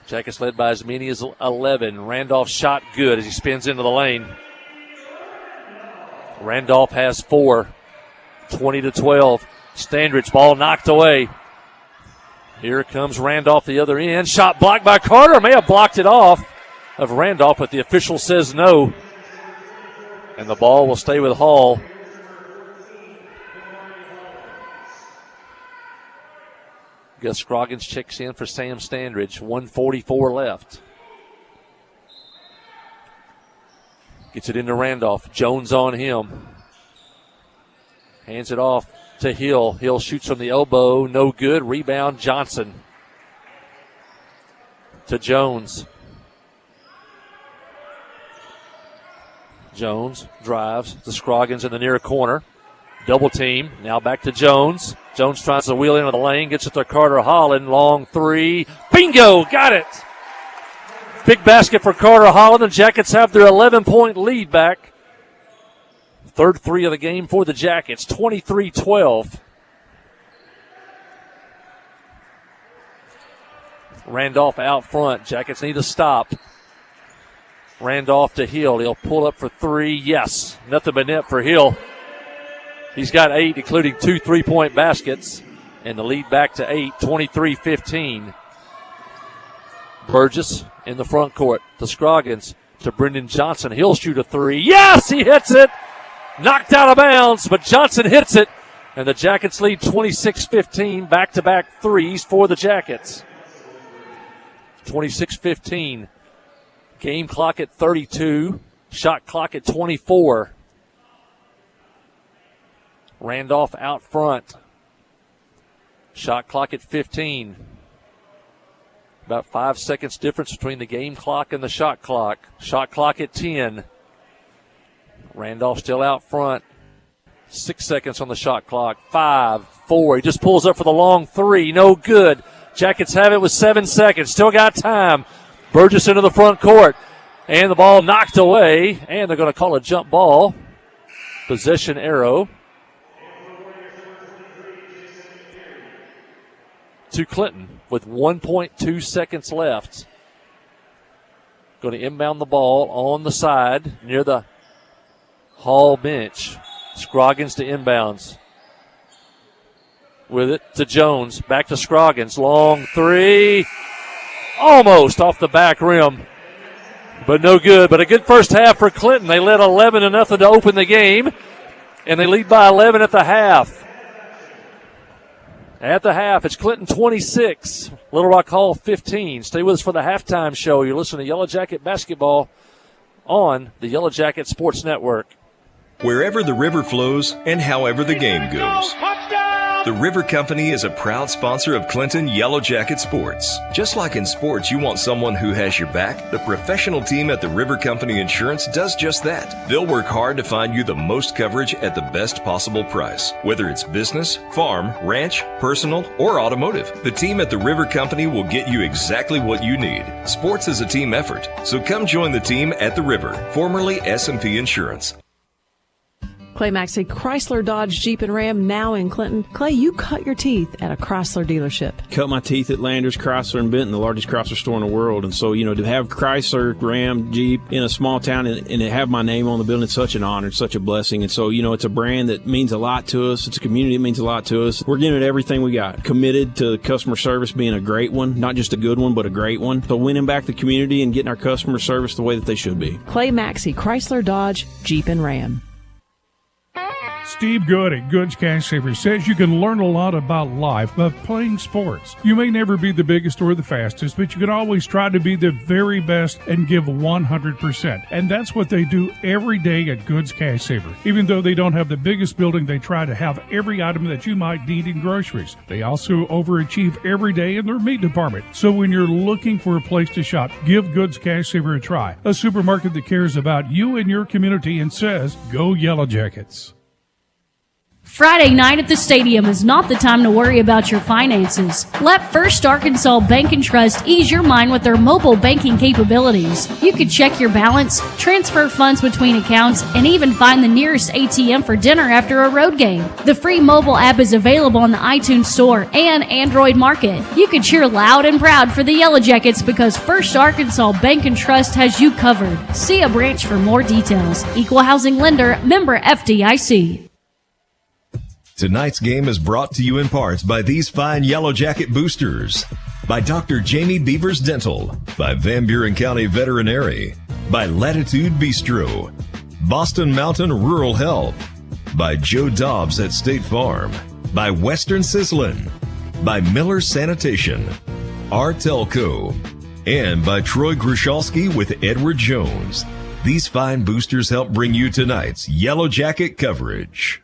Jackets led by as many as 11. Randolph shot good as he spins into the lane. Randolph has 4. 20-12. Standridge, ball knocked away. Here comes Randolph the other end. Shot blocked by Carter. May have blocked it off of Randolph, but the official says no. And the ball will stay with Hall. Gus Scroggins checks in for Sam Standridge. 1:44 left. Gets it into Randolph. Jones on him. Hands it off to Hill. Hill shoots from the elbow. No good. Rebound Johnson. To Jones. Jones drives to Scroggins in the near corner. Double team. Now back to Jones. Jones tries to wheel into the lane. Gets it to Carter Holland. Long three. Bingo! Got it! Big basket for Carter Holland. The Jackets have their 11-point lead back. Third three of the game for the Jackets. 23-12. Randolph out front. Jackets need to stop. Randolph to Hill. He'll pull up for three. Yes. Nothing but net for Hill. He's got 8, including 2 3-point baskets. And the lead back to 8, 23-15. Burgess in the front court to Scroggins to Brendan Johnson. He'll shoot a 3. Yes, he hits it. Knocked out of bounds, but Johnson hits it. And the Jackets lead 26-15. Back-to-back threes for the Jackets. 26-15. Game clock at 32. Shot clock at 24. Randolph out front. Shot clock at 15. About 5 seconds difference between the game clock and the shot clock. Shot clock at 10. Randolph still out front. 6 seconds on the shot clock. 5, 4. He just pulls up for the long 3. No good. Jackets have it with 7 seconds. Still got time. Burgess into the front court. And the ball knocked away. And they're going to call a jump ball. Possession arrow to Clinton with 1.2 seconds left. Going to inbound the ball on the side near the Hall bench. Scroggins to inbounds. With it to Jones. Back to Scroggins. Long 3. Almost off the back rim. But no good. But a good first half for Clinton. They led 11-0 to open the game. And they lead by 11 at the half. At the half, it's Clinton 26, Little Rock Hall 15. Stay with us for the halftime show. You're listening to Yellow Jacket Basketball on the Yellow Jacket Sports Network. Wherever the river flows and however the game goes. The River Company is a proud sponsor of Clinton Yellow Jacket Sports. Just like in sports, you want someone who has your back. The professional team at the River Company Insurance does just that. They'll work hard to find you the most coverage at the best possible price. Whether it's business, farm, ranch, personal, or automotive, the team at the River Company will get you exactly what you need. Sports is a team effort, so come join the team at the River, formerly S&P Insurance. Clay Maxey, Chrysler, Dodge, Jeep, and Ram, now in Clinton. Clay, you cut your teeth at a Chrysler dealership. Cut my teeth at Landers, Chrysler, and Benton, the largest Chrysler store in the world. And so, to have Chrysler, Ram, Jeep in a small town and to have my name on the building, it's such an honor, it's such a blessing. And so, it's a brand that means a lot to us. It's a community that means a lot to us. We're giving it everything we got. Committed to customer service being a great one, not just a good one, but a great one. So winning back the community and getting our customer service the way that they should be. Clay Maxey, Chrysler, Dodge, Jeep, and Ram. Steve Good at Goods Cash Savers says you can learn a lot about life by playing sports. You may never be the biggest or the fastest, but you can always try to be the very best and give 100%. And that's what they do every day at Goods Cash Savers. Even though they don't have the biggest building, they try to have every item that you might need in groceries. They also overachieve every day in their meat department. So when you're looking for a place to shop, give Goods Cash Savers a try. A supermarket that cares about you and your community and says, go Yellow Jackets. Friday night at the stadium is not the time to worry about your finances. Let First Arkansas Bank and Trust ease your mind with their mobile banking capabilities. You can check your balance, transfer funds between accounts, and even find the nearest ATM for dinner after a road game. The free mobile app is available on the iTunes Store and Android Market. You can cheer loud and proud for the Yellow Jackets because First Arkansas Bank and Trust has you covered. See a branch for more details. Equal housing lender, member FDIC. Tonight's game is brought to you in part by these fine Yellow Jacket boosters. By Dr. Jamie Beavers Dental. By Van Buren County Veterinary. By Latitude Bistro. Boston Mountain Rural Health. By Joe Dobbs at State Farm. By Western Sizzlin'. By Miller Sanitation. Artelco. And by Troy Grushalski with Edward Jones. These fine boosters help bring you tonight's Yellow Jacket coverage.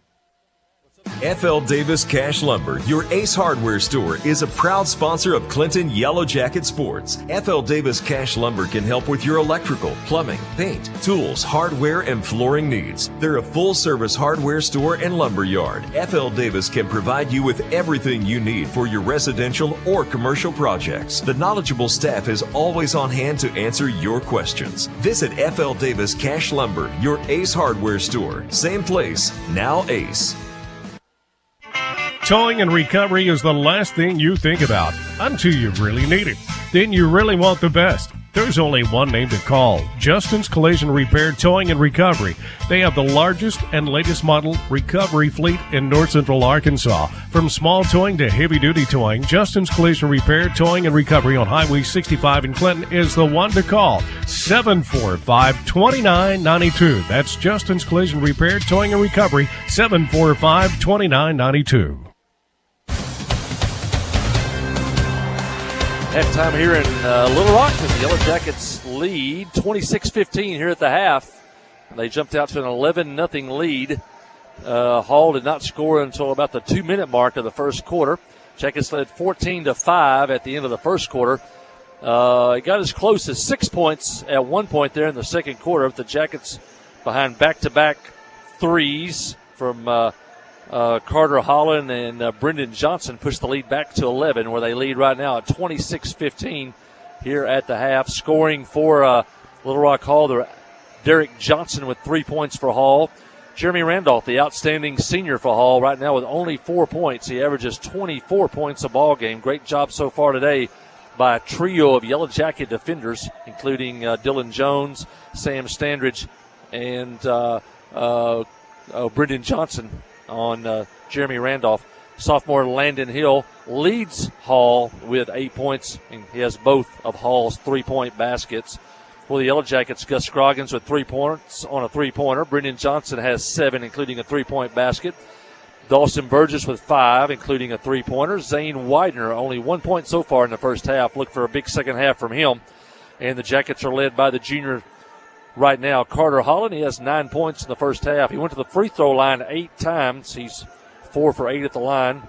F.L. Davis Cash Lumber, your Ace Hardware store, is a proud sponsor of Clinton Yellow Jacket Sports. F.L. Davis Cash Lumber can help with your electrical, plumbing, paint, tools, hardware, and flooring needs. They're a full-service hardware store and lumber yard. F.L. Davis can provide you with everything you need for your residential or commercial projects. The knowledgeable staff is always on hand to answer your questions. Visit F.L. Davis Cash Lumber, your Ace Hardware store. Same place, now Ace. Towing and recovery is the last thing you think about until you really need it. then you really want the best. There's only one name to call, Justin's Collision Repair, Towing, and Recovery. They have the largest and latest model recovery fleet in north central Arkansas. From small towing to heavy-duty towing, Justin's Collision Repair, Towing, and Recovery on Highway 65 in Clinton is the one to call, 745-2992. That's Justin's Collision Repair, Towing, and Recovery, 745-2992. Halftime here in Little Rock as the Yellow Jackets lead 26-15 here at the half. They jumped out to an 11-0 lead. Hall did not score until about the 2-minute mark of the first quarter. Jackets led 14-5 at the end of the first quarter. It got as close as 6 points at one point there in the second quarter. The Jackets behind back-to-back threes from Carter Holland and Brendan Johnson pushed the lead back to 11, where they lead right now at 26-15 here at the half. Scoring for Little Rock Hall, Derek Johnson with 3 points for Hall. Jeremy Randolph, the outstanding senior for Hall, right now with only 4 points. He averages 24 points a ball game. Great job so far today by a trio of Yellow Jacket defenders, including Dylan Jones, Sam Standridge, and Brendan Johnson on Jeremy Randolph. Sophomore Landon Hill leads Hall with 8 points, and he has both of Hall's 3-point baskets. For the Yellow Jackets, Gus Scroggins with 3 points on a three-pointer. Brendan Johnson has 7, including a 3-point basket. Dawson Burgess with 5, including a 3-pointer. Zane Widener, only 1 point so far in the first half. Look for a big second half from him. And the Jackets are led by the junior right now, Carter Holland. He has 9 points in the first half. He went to the free throw line 8 times. He's 4 for 8 at the line.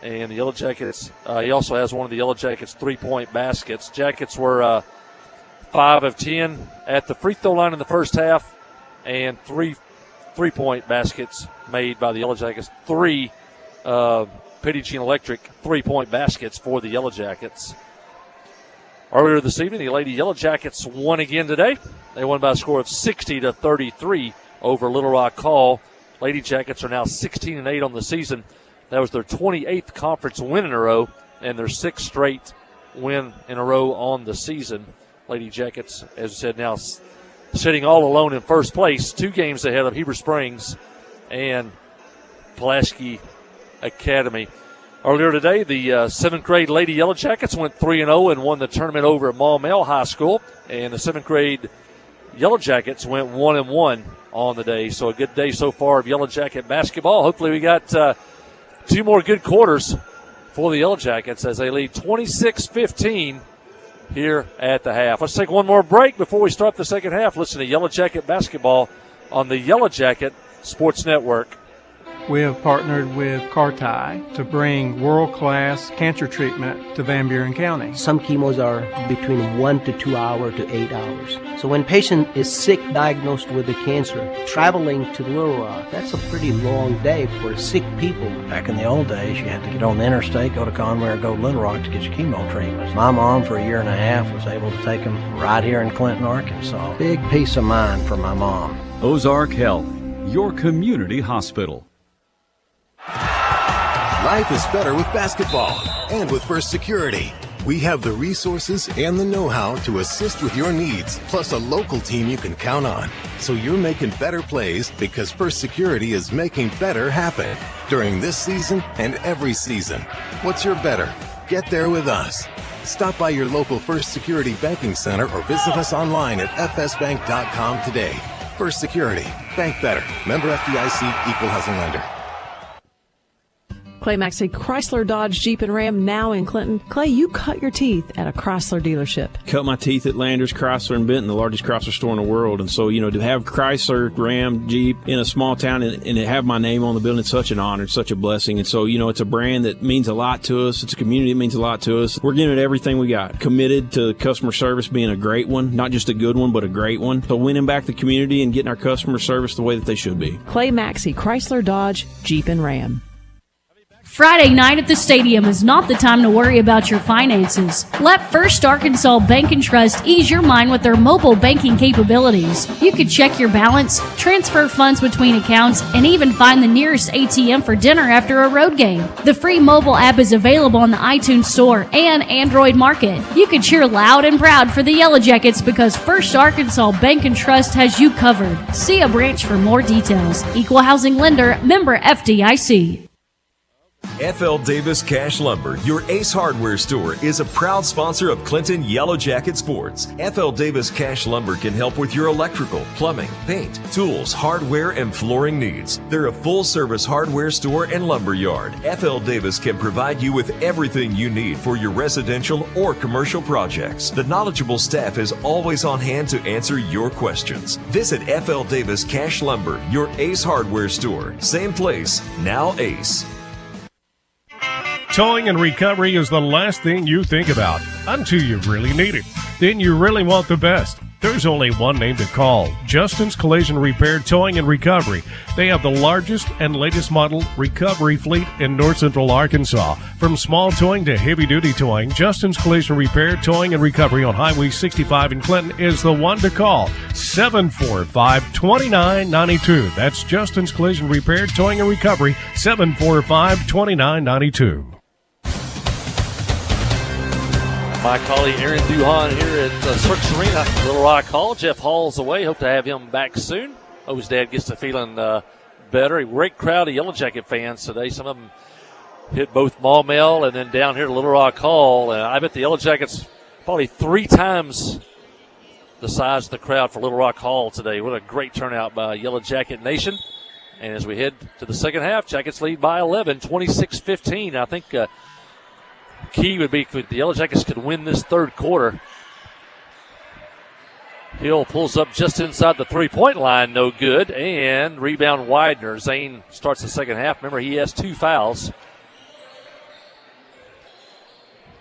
And the Yellow Jackets, he also has one of the Yellow Jackets' 3-point baskets. Jackets were 5 of 10 at the free throw line in the first half, and 3-point baskets made by the Yellow Jackets. 3 Petty Jean Electric 3-point baskets for the Yellow Jackets. Earlier this evening, the Lady Yellow Jackets won again today. They won by a score of 60-33 over Little Rock Hall. Lady Jackets are now 16-8 on the season. That was their 28th conference win in a row and their 6th straight win in a row on the season. Lady Jackets, as I said, now sitting all alone in first place, 2 games ahead of Heber Springs and Pulaski Academy. Earlier today, the 7th grade Lady Yellow Jackets went 3-0 and won the tournament over at Maumelle High School. And the 7th grade Yellow Jackets went 1-1 on the day. So a good day so far of Yellow Jacket basketball. Hopefully we got 2 more good quarters for the Yellow Jackets as they lead 26-15 here at the half. Let's take one more break before we start the second half. Listen to Yellow Jacket basketball on the Yellow Jacket Sports Network. We have partnered with Carti to bring world-class cancer treatment to Van Buren County. Some chemos are between 1 to 2 hours to 8 hours. So when patient is sick, diagnosed with a cancer, traveling to Little Rock, that's a pretty long day for sick people. Back in the old days, you had to get on the interstate, go to Conway or go to Little Rock to get your chemo treatments. My mom, for a year and a half, was able to take them right here in Clinton, Arkansas. Big peace of mind for my mom. Ozark Health, your community hospital. Life is better with basketball and with First Security. We have the resources and the know-how to assist with your needs, plus a local team you can count on. So you're making better plays because First Security is making better happen during this season and every season. What's your better? Get there with us. Stop by your local First Security banking center or visit us online at fsbank.com today. First Security. Bank better. Member FDIC, Equal Housing Lender. Clay Maxey, Chrysler, Dodge, Jeep, and Ram now in Clinton. Clay, you cut your teeth at a Chrysler dealership. Cut my teeth at Landers, Chrysler, and Benton, the largest Chrysler store in the world. And so, to have Chrysler, Ram, Jeep in a small town and to have my name on the building, it's such an honor, it's such a blessing. And so, it's a brand that means a lot to us. It's a community that means a lot to us. We're giving it everything we got. Committed to customer service being a great one, not just a good one, but a great one. So winning back the community and getting our customer service the way that they should be. Clay Maxey, Chrysler, Dodge, Jeep, and Ram. Friday night at the stadium is not the time to worry about your finances. Let First Arkansas Bank and Trust ease your mind with their mobile banking capabilities. You can check your balance, transfer funds between accounts, and even find the nearest ATM for dinner after a road game. The free mobile app is available on the iTunes Store and Android Market. You can cheer loud and proud for the Yellow Jackets because First Arkansas Bank and Trust has you covered. See a branch for more details. Equal housing lender, member FDIC. FL Davis Cash Lumber, your Ace Hardware store, is a proud sponsor of Clinton Yellow Jacket Sports. FL Davis Cash Lumber can help with your electrical, plumbing, paint, tools, hardware, and flooring needs. They're a full-service hardware store and lumber yard. FL Davis can provide you with everything you need for your residential or commercial projects. The knowledgeable staff is always on hand to answer your questions. Visit FL Davis Cash Lumber, your Ace Hardware store. Same place, now Ace. Towing and recovery is the last thing you think about until you really need it. Then you really want the best. There's only one name to call: Justin's Collision Repair Towing and Recovery. They have the largest and latest model recovery fleet in North Central Arkansas. From small towing to heavy-duty towing, Justin's Collision Repair Towing and Recovery on Highway 65 in Clinton is the one to call. 745-2992. That's Justin's Collision Repair Towing and Recovery, 745-2992. My colleague Aaron Duhan here at Circus Arena, Little Rock Hall. Jeff Hall's away. Hope to have him back soon. Hope his dad gets to feeling better. A great crowd of Yellow Jacket fans today. Some of them hit both Maumelle and then down here to Little Rock Hall. And I bet the Yellow Jackets probably 3 times the size of the crowd for Little Rock Hall today. What a great turnout by Yellow Jacket Nation. And as we head to the second half, Jackets lead by 11, 26-15. I think key would be if the Yellow Jackets could win this third quarter. Hill pulls up just inside the three-point line, no good, and rebound Widener. Zane starts the second half. Remember, he has 2 fouls.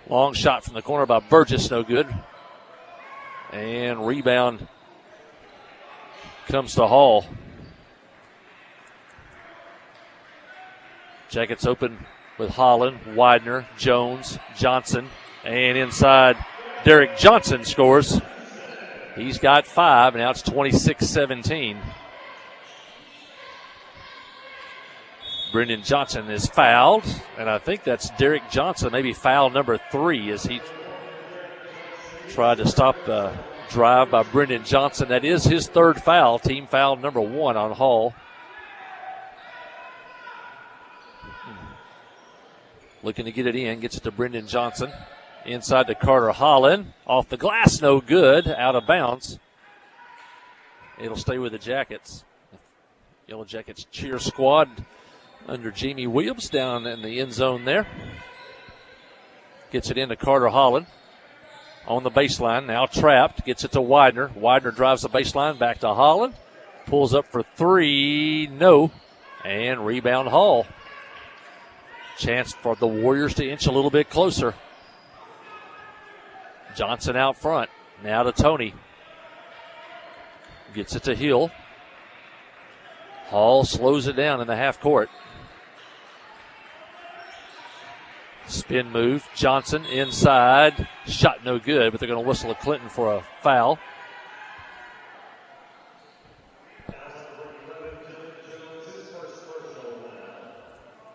Long shot from the corner by Burgess, no good. And rebound comes to Hall. Jackets open with Holland, Widener, Jones, Johnson, and inside Derek Johnson scores. He's got 5, and now it's 26-17. Brendan Johnson is fouled, and I think that's Derek Johnson, maybe foul number 3, as he tried to stop the drive by Brendan Johnson. That is his 3rd foul, team foul number 1 on Hall. Looking to get it in, gets it to Brendan Johnson. Inside to Carter Holland. Off the glass, no good. Out of bounds. It'll stay with the Jackets. Yellow Jackets cheer squad under Jamie Williams down in the end zone there. Gets it into Carter Holland. On the baseline, now trapped. Gets it to Widener. Widener drives the baseline back to Holland. Pulls up for 3. No. And rebound Hall. Chance for the Warriors to inch a little bit closer. Johnson out front. Now to Tony. Gets it to Hill. Hall slows it down in the half court. Spin move. Johnson inside. Shot no good, but they're going to whistle at Clinton for a foul.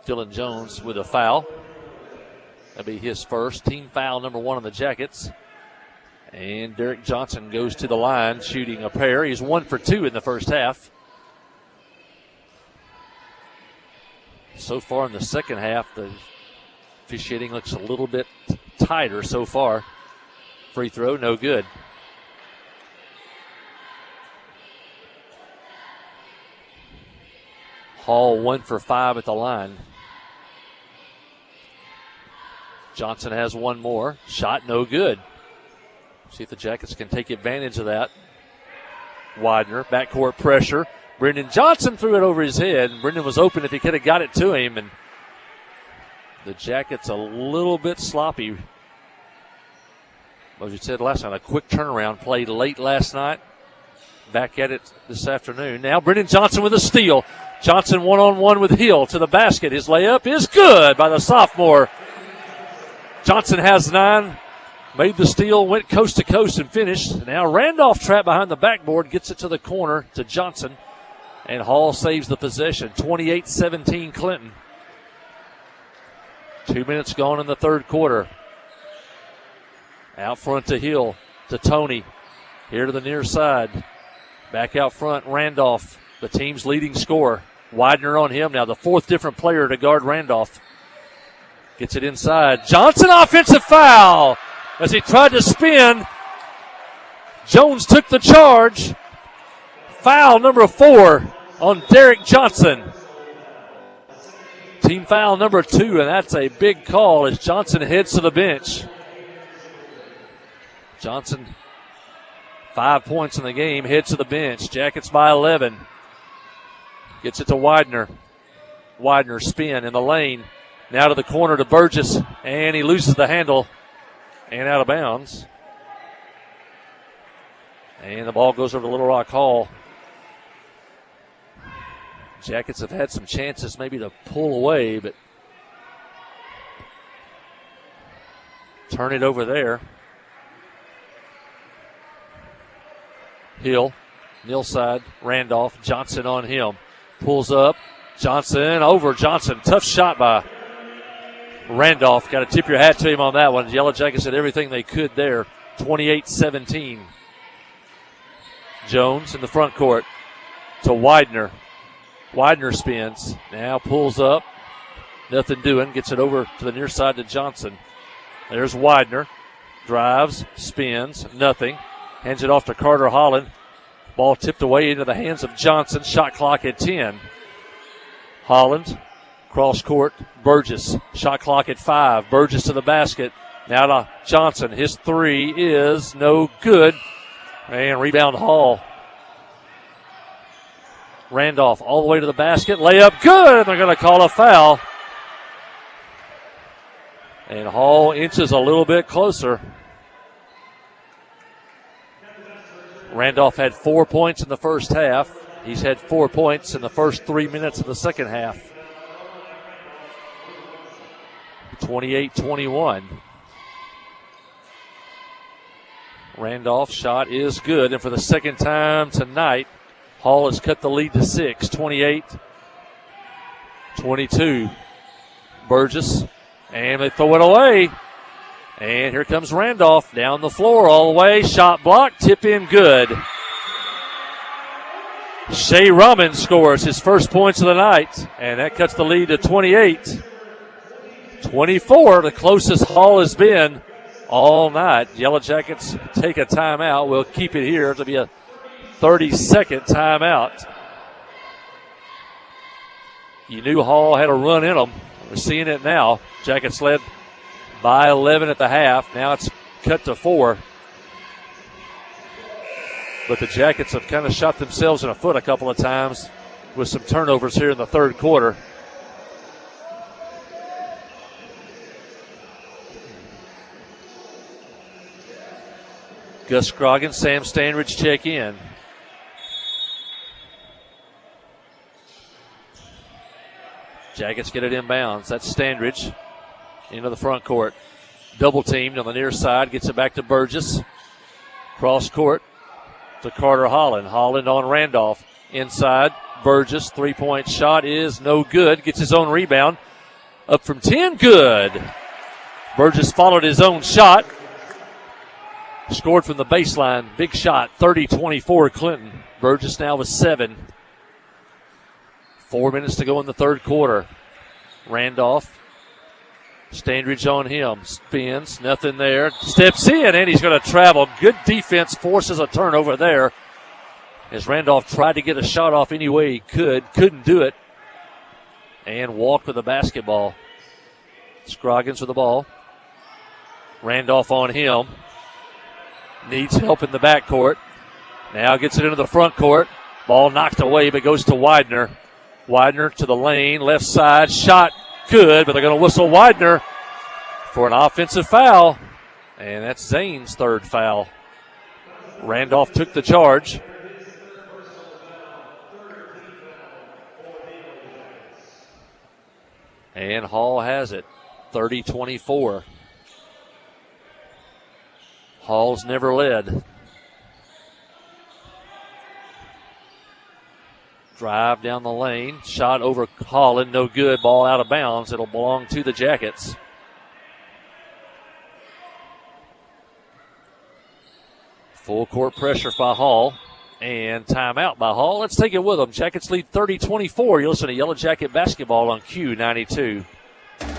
Dylan Jones with a foul. That'll be his first. Team foul number 1 on the Jackets. And Derek Johnson goes to the line shooting a pair. He's 1 for 2 in the first half. So far in the second half, the officiating looks a little bit tighter so far. Free throw, no good. Hall 1 for 5 at the line. Johnson has one more. Shot no good. See if the Jackets can take advantage of that. Widener, backcourt pressure. Brendan Johnson threw it over his head. Brendan was open if he could have got it to him. And the Jackets a little bit sloppy. As you said last night, a quick turnaround played late last night. Back at it this afternoon. Now Brendan Johnson with a steal. Johnson one-on-one with Hill to the basket. His layup is good by the sophomore. Johnson has 9. Made the steal, went coast to coast and finished. Now Randolph trapped behind the backboard, gets it to the corner to Johnson. And Hall saves the possession. 28-17 Clinton. 2 minutes gone in the third quarter. Out front to Hill, to Tony. Here to the near side. Back out front, Randolph, the team's leading scorer. Widener on him now, the 4th different player to guard Randolph. Gets it inside. Johnson, offensive foul. As he tried to spin, Jones took the charge. Foul number 4 on Derek Johnson. Team foul number 2, and that's a big call as Johnson heads to the bench. Johnson, 5 points in the game, heads to the bench. Jackets by 11. Gets it to Widener. Widener spin in the lane. Now to the corner to Burgess, and he loses the handle and out of bounds. And the ball goes over to Little Rock Hall. Jackets have had some chances maybe to pull away, but turn it over there. Hill, nil side, Randolph, Johnson on him. Pulls up, Johnson over Johnson. Tough shot by Randolph. Got to tip your hat to him on that one. Yellow Jackets did everything they could there. 28-17. Jones in the front court to Widener. Widener spins. Now pulls up. Nothing doing. Gets it over to the near side to Johnson. There's Widener. Drives, spins, nothing. Hands it off to Carter Holland. Ball tipped away into the hands of Johnson. Shot clock at 10. Holland, cross court, Burgess. Shot clock at 5. Burgess to the basket. Now to Johnson. His 3 is no good. And rebound Hall. Randolph all the way to the basket. Layup good. They're going to call a foul. And Hall inches a little bit closer. Randolph had 4 points in the first half. He's had 4 points in the first 3 minutes of the second half. 28-21. Randolph's shot is good. And for the second time tonight, Hall has cut the lead to 6. 28-22. Burgess. And they throw it away. And here comes Randolph down the floor all the way. Shot blocked. Tip in good. Shea Rumman scores his first points of the night. And that cuts the lead to 28-24. The closest Hall has been all night. Yellow Jackets take a timeout. We'll keep it here. It'll be a 30-second timeout. You knew Hall had a run in them. We're seeing it now. Jackets led by 11 at the half. Now it's cut to 4. But the Jackets have kind of shot themselves in the foot a couple of times with some turnovers here in the third quarter. Gus Scroggins, Sam Standridge check in. Jackets get it inbounds. That's Standridge into the front court. Double teamed on the near side. Gets it back to Burgess. Cross court to Carter Holland. Holland on Randolph. Inside. Burgess. 3-point shot is no good. Gets his own rebound. Up from 10. Good. Burgess followed his own shot. Scored from the baseline. Big shot. 30-24 Clinton. Burgess now with 7. 4 minutes to go in the third quarter. Randolph. Standridge on him. Spins. Nothing there. Steps in, and he's going to travel. Good defense. Forces a turnover there. As Randolph tried to get a shot off any way he could. Couldn't do it. And walked with the basketball. Scroggins with the ball. Randolph on him. Needs help in the backcourt. Now gets it into the front court. Ball knocked away, but goes to Widener. Widener to the lane, left side, shot good, but they're going to whistle Widener for an offensive foul. And that's Zane's third foul. Randolph took the charge. And Hall has it, 30-24. Hall's never led. Drive down the lane, shot over Holland, no good, ball out of bounds. It'll belong to the Jackets. Full court pressure by Hall. And timeout by Hall. Let's take it with them. Jackets lead 30-24. You listen to Yellow Jacket Basketball on Q92.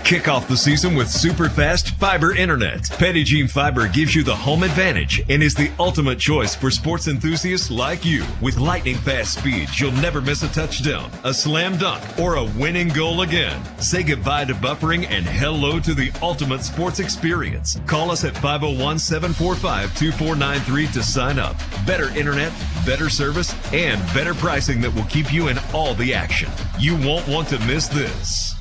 Kick off the season with super fast fiber internet. Pettigene Fiber gives you the home advantage and is the ultimate choice for sports enthusiasts like you. With lightning fast speeds, you'll never miss a touchdown, a slam dunk, or a winning goal again. Say goodbye to buffering and hello to the ultimate sports experience. Call us at 501-745-2493 to sign up. Better internet, better service, and better pricing that will keep you in all the action. You won't want to miss this.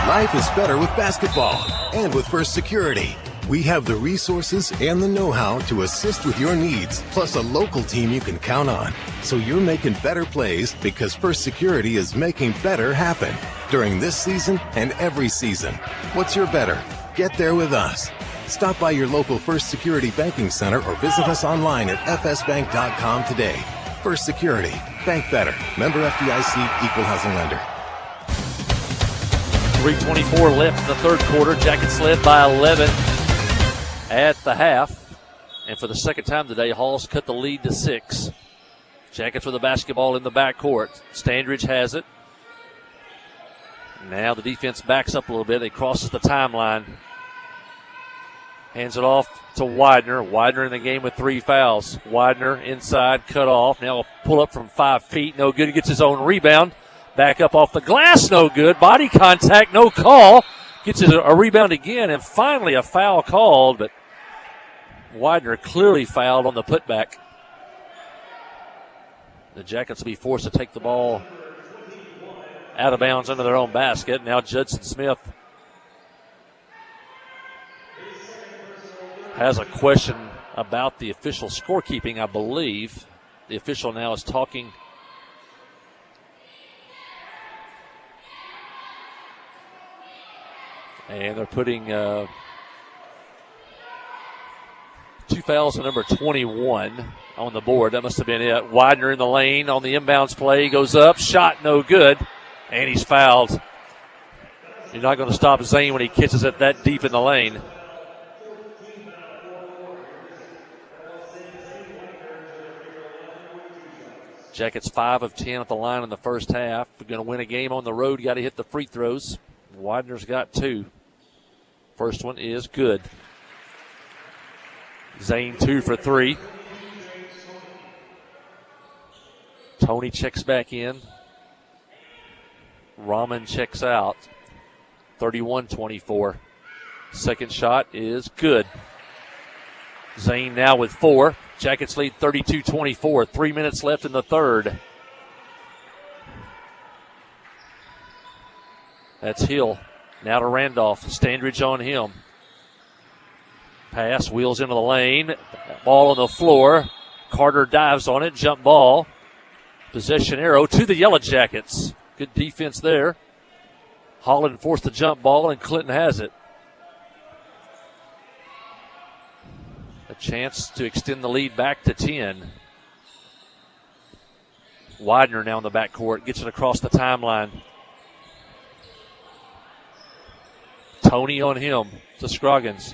Life is better with basketball. And with First Security, we have the resources and the know-how to assist with your needs, plus a local team you can count on. So you're making better plays because First Security is making better happen during this season and every season. What's your better? Get there with us. Stop by your local First Security banking center or visit us online at fsbank.com today. First Security. Bank better. Member FDIC, equal housing lender. 3:24 left in the third quarter. Jackets led by 11 at the half. And for the second time today, Hall's cut the lead to 6. Jackets with the basketball in the backcourt. Standridge has it. Now the defense backs up a little bit. They crosses the timeline. Hands it off to Widener. Widener in the game with 3 fouls. Widener inside, cut off. Now a pull up from 5 feet. No good. He gets his own rebound. Back up off the glass, no good. Body contact, no call. Gets a rebound again, and finally a foul called, but Widener clearly fouled on the putback. The Jackets will be forced to take the ball out of bounds under their own basket. Now Judson Smith has a question about the official scorekeeping, I believe. The official now is talking. And they're putting 2 fouls on number 21 on the board. That must have been it. Widener in the lane on the inbounds play. Goes up. Shot no good. And he's fouled. You're not going to stop Zane when he catches it that deep in the lane. Jackets 5 of 10 at the line in the first half. We're going to win a game on the road. Got to hit the free throws. Widener's got 2. First one is good. Zane 2 for 3. Tony checks back in. Rahman checks out. 31-24. Second shot is good. Zane now with 4. Jackets lead 32-24. 3 minutes left in the third. That's Hill. Now to Randolph. Standridge on him. Pass, wheels into the lane. Ball on the floor. Carter dives on it. Jump ball. Possession arrow to the Yellow Jackets. Good defense there. Holland forced the jump ball, and Clinton has it. A chance to extend the lead back to 10. Widener now in the backcourt. Gets it across the timeline. Tony on him to Scroggins.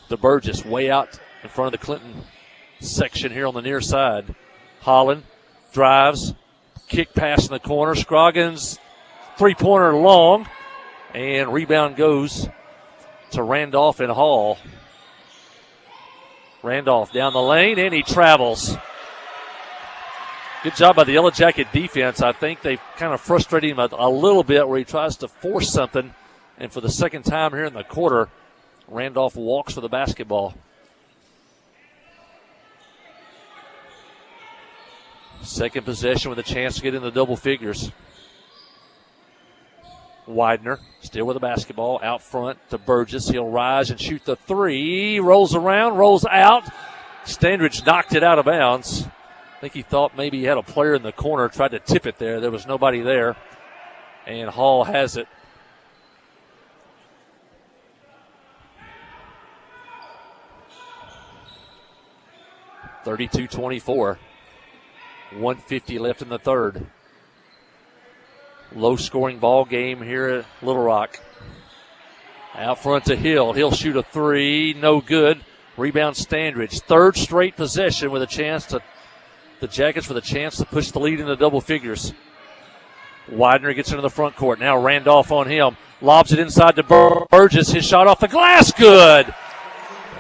To Burgess, way out in front of the Clinton section here on the near side. Holland drives, kick pass in the corner. Scroggins, three-pointer long, and rebound goes to Randolph and Hall. Randolph down the lane, and he travels. Good job by the Yellow Jacket defense. I think they've kind of frustrated him a little bit where he tries to force something. And for the second time here in the quarter, Randolph walks for the basketball. Second possession with a chance to get in the double figures. Widener still with the basketball out front to Burgess. He'll rise and shoot the 3. Rolls around, rolls out. Standridge knocked it out of bounds. I think he thought maybe he had a player in the corner, tried to tip it there. There was nobody there. And Hall has it. (32-24). 1:50 left in the third. Low-scoring ball game here at Little Rock. Out front to Hill. He'll shoot a three. No good. Rebound Standridge. Third straight possession with a chance to the Jackets with a chance to push the lead into double figures. Widener gets into the front court. Now Randolph on him. Lobs it inside to Burgess. His shot off the glass. Good.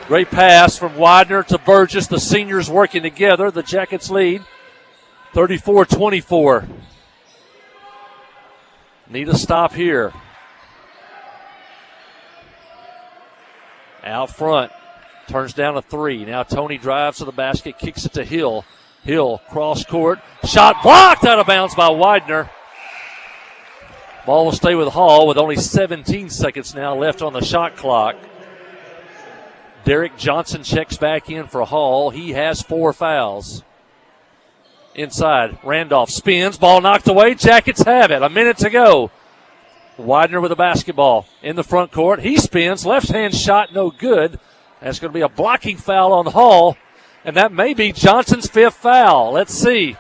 Great pass from Widener to Burgess. The seniors working together. The Jackets lead 34-24. Need a stop here. Out front. Turns down a three. Now Tony drives to the basket. Kicks it to Hill. Hill cross court. Shot blocked out of bounds by Widener. Ball will stay with Hall with only 17 seconds now left on the shot clock. Derek Johnson checks back in for Hall. He has 4 fouls. Inside, Randolph spins. Ball knocked away. Jackets have it. A minute to go. Widener with the basketball in the front court. He spins. Left-hand shot, no good. That's going to be a blocking foul on Hall. And that may be Johnson's 5th foul. Let's see.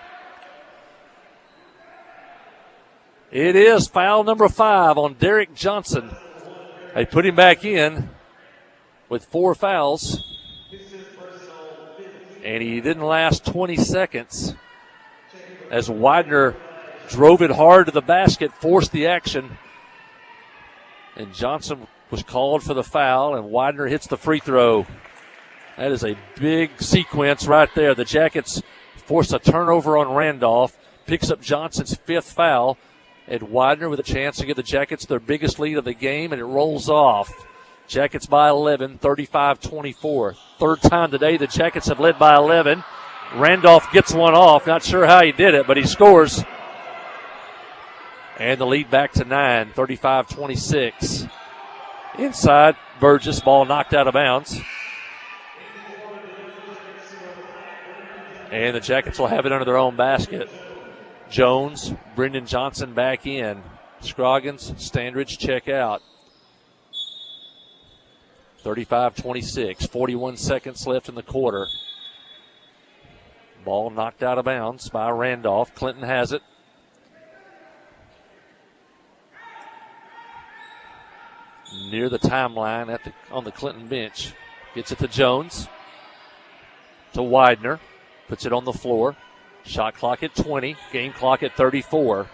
It is foul number 5 on Derek Johnson. They put him back in with 4 fouls. And he didn't last 20 seconds as Widener drove it hard to the basket, forced the action. And Johnson was called for the foul, and Widener hits the free throw. That is a big sequence right there. The Jackets force a turnover on Randolph, picks up Johnson's 5th foul, and Widener with a chance to give the Jackets their biggest lead of the game, and it rolls off. Jackets by 11, 35-24. Third time today the Jackets have led by 11. Randolph gets one off. Not sure how he did it, but he scores. And the lead back to 9, 35-26. Inside, Burgess, ball knocked out of bounds. And the Jackets will have it under their own basket. Jones, Brendan Johnson back in. Scroggins, Standridge check out. 35-26, 41 seconds left in the quarter. Ball knocked out of bounds by Randolph. Clinton has it. Near the timeline on the Clinton bench. Gets it to Jones. To Widener. Puts it on the floor. Shot clock at 20. Game clock at 34.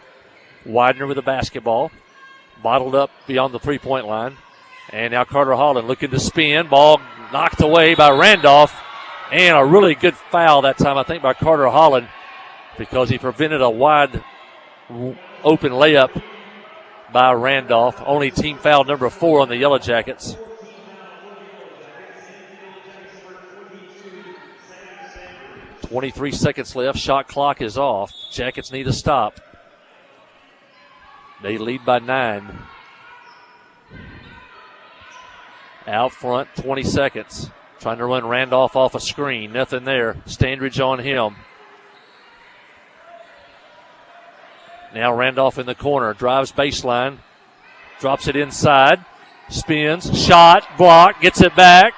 Widener with the basketball. Bottled up beyond the three-point line. And now Carter Holland looking to spin. Ball knocked away by Randolph. And a really good foul that time, I think, by Carter Holland, because he prevented a wide open layup by Randolph. Only team foul number 4 on the Yellow Jackets. .23 seconds left. Shot clock is off. Jackets need a stop. They lead by 9. Out front, 20 seconds. Trying to run Randolph off a screen. Nothing there. Standridge on him. Now Randolph in the corner. Drives baseline. Drops it inside. Spins. Shot. Block. Gets it back.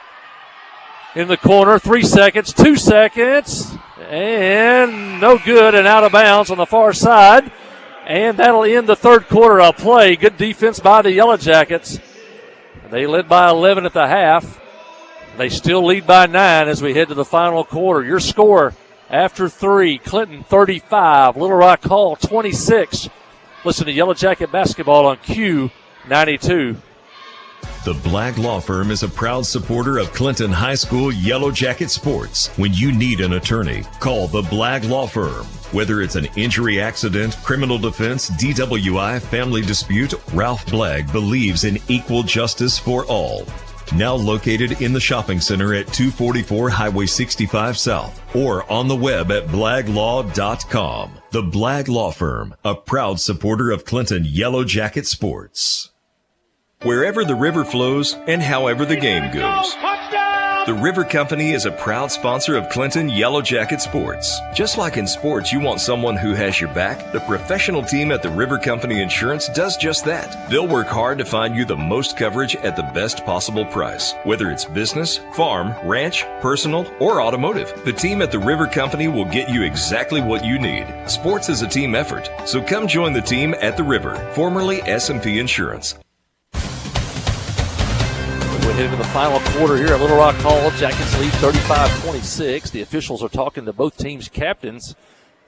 In the corner. 3 seconds. 2 seconds. And no good and out of bounds on the far side. And that'll end the third quarter of play. Good defense by the Yellow Jackets. They led by 11 at the half. They still lead by 9 as we head to the final quarter. Your score after 3, Clinton 35, Little Rock Hall 26. Listen to Yellow Jacket basketball on Q92. The Blagg Law Firm is a proud supporter of Clinton High School Yellow Jacket sports. When you need an attorney, call the Blagg Law Firm. Whether it's an injury, accident, criminal defense, DWI, family dispute, Ralph Blagg believes in equal justice for all. Now located in the shopping center at 244 Highway 65 South or on the web at blagglaw.com. The Blagg Law Firm, a proud supporter of Clinton Yellow Jacket sports. Wherever the river flows and however the game goes. The River Company is a proud sponsor of Clinton Yellow Jacket Sports. Just like in sports, you want someone who has your back. The professional team at the River Company Insurance does just that. They'll work hard to find you the most coverage at the best possible price. Whether it's business, farm, ranch, personal, or automotive, the team at the River Company will get you exactly what you need. Sports is a team effort, so come join the team at the River, formerly S&P Insurance. We're heading to the final quarter here at Little Rock Hall. Jackets lead 35-26. The officials are talking to both teams' captains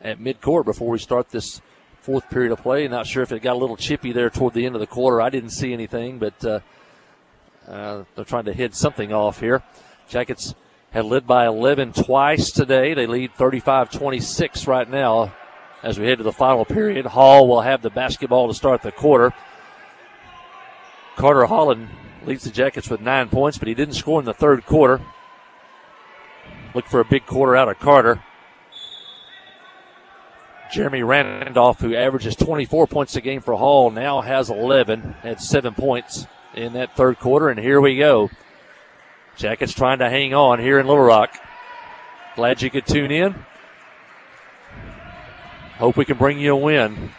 at midcourt before we start this fourth period of play. Not sure if it got a little chippy there toward the end of the quarter. I didn't see anything, but they're trying to head something off here. Jackets had led by 11 twice today. They lead 35-26 right now as we head to the final period. Hall will have the basketball to start the quarter. Carter Holland leads the Jackets with 9 points, but he didn't score in the third quarter. Look for a big quarter out of Carter. Jeremy Randolph, who averages 24 points a game for Hall, now has 11, had 7 points in that third quarter, and here we go. Jackets trying to hang on here in Little Rock. Glad you could tune in. Hope we can bring you a win.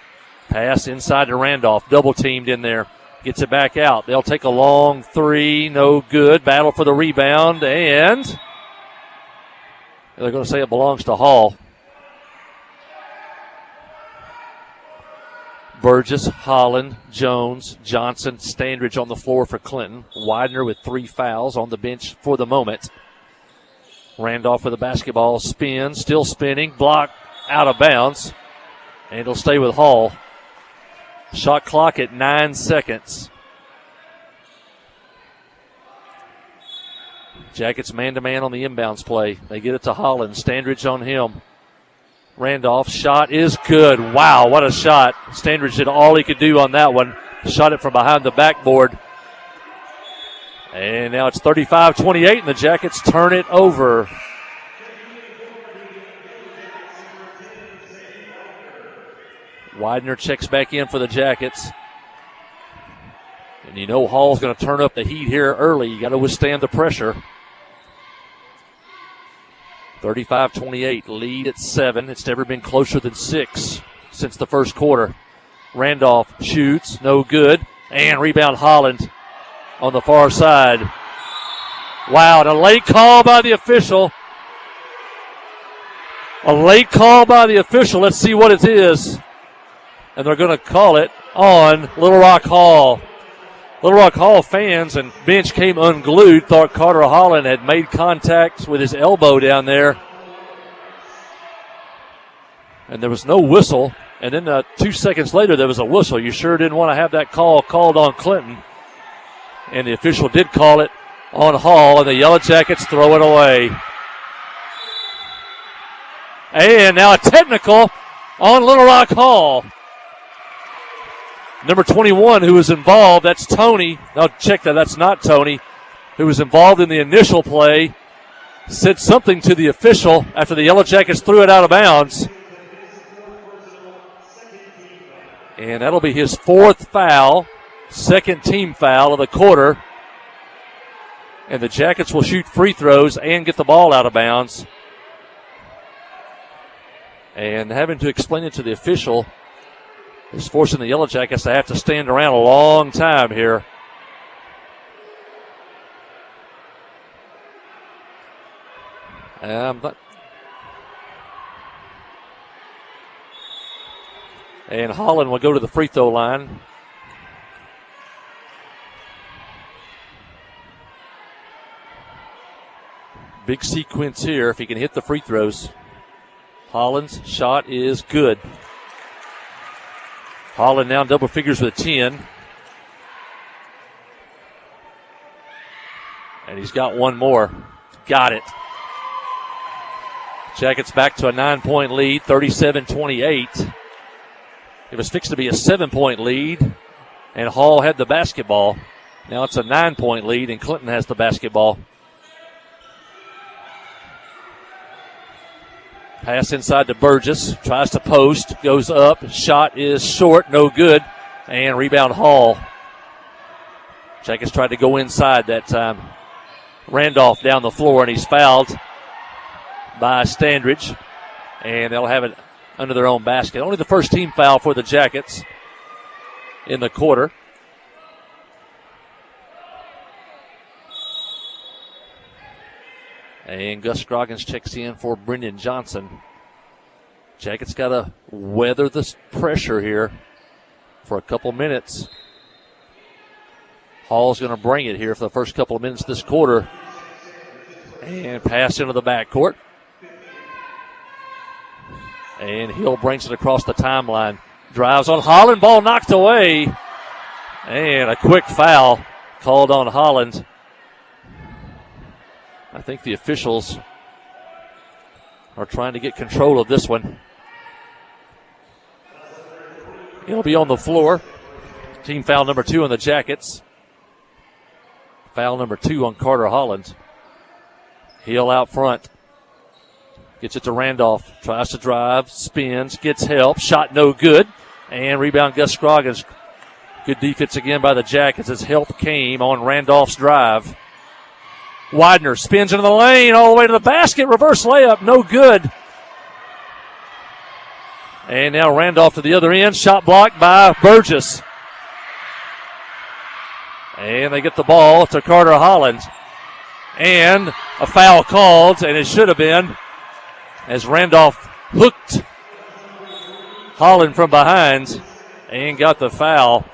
Pass inside to Randolph, double teamed in there. Gets it back out. They'll take a long three. No good. Battle for the rebound. And they're going to say it belongs to Hall. Burgess, Holland, Jones, Johnson, Standridge on the floor for Clinton. Widener with 3 fouls on the bench for the moment. Randolph with the basketball. Spins. Still spinning. Block out of bounds. And it'll stay with Hall. Shot clock at 9 seconds. Jackets man-to-man on the inbounds play. They get it to Holland. Standridge on him. Randolph, shot is good. Wow, what a shot. Standridge did all he could do on that one. Shot it from behind the backboard. And now it's 35-28, and the Jackets turn it over. Widener checks back in for the Jackets. And you know Hall's going to turn up the heat here early. You got to withstand the pressure. 35-28, lead at 7. It's never been closer than 6 since the first quarter. Randolph shoots, no good. And rebound Holland on the far side. Wow, and a late call by the official. A late call by the official. Let's see what it is. And they're going to call it on Little Rock Hall. Little Rock Hall fans and bench came unglued, thought Carter Holland had made contact with his elbow down there. And there was no whistle. And then 2 seconds later, there was a whistle. You sure didn't want to have that call called on Clinton. And the official did call it on Hall, and the Yellow Jackets throw it away. And now a technical on Little Rock Hall. Number 21 who was involved, that's Tony. Now check that, that's not Tony, who was involved in the initial play, said something to the official after the Yellow Jackets threw it out of bounds. And that'll be his 4th foul, 2nd team foul of the quarter. And the Jackets will shoot free throws and get the ball out of bounds. And having to explain it to the official is forcing the Yellow Jackets to have to stand around a long time here. And Holland will go to the free throw line. Big sequence here if he can hit the free throws. Holland's shot is good. Holland now in double figures with 10. And he's got one more. Got it. Jackets back to a 9-point lead, 37-28. It was fixed to be a 7-point lead, and Hall had the basketball. Now it's a 9-point lead, and Clinton has the basketball. Pass inside to Burgess. Tries to post. Goes up. Shot is short. No good. And rebound Hall. Jackets tried to go inside that time. Randolph down the floor, and he's fouled by Standridge. And they'll have it under their own basket. Only the first team foul for the Jackets in the quarter. And Gus Scroggins checks in for Brendan Johnson. Jackets got to weather this pressure here for a couple minutes. Hall's going to bring it here for the first couple of minutes this quarter. And pass into the backcourt. And Hill brings it across the timeline. Drives on Holland. Ball knocked away. And a quick foul called on Holland. I think the officials are trying to get control of this one. He'll be on the floor. Team foul number 2 on the Jackets. Foul number 2 on Carter Holland. Hill out front. Gets it to Randolph. Tries to drive. Spins. Gets help. Shot no good. And rebound Gus Scroggins. Good defense again by the Jackets as help came on Randolph's drive. Widener spins into the lane all the way to the basket. Reverse layup. No good. And now Randolph to the other end. Shot blocked by Burgess. And they get the ball to Carter Holland. And a foul called, and it should have been, as Randolph hooked Holland from behind and got the foul.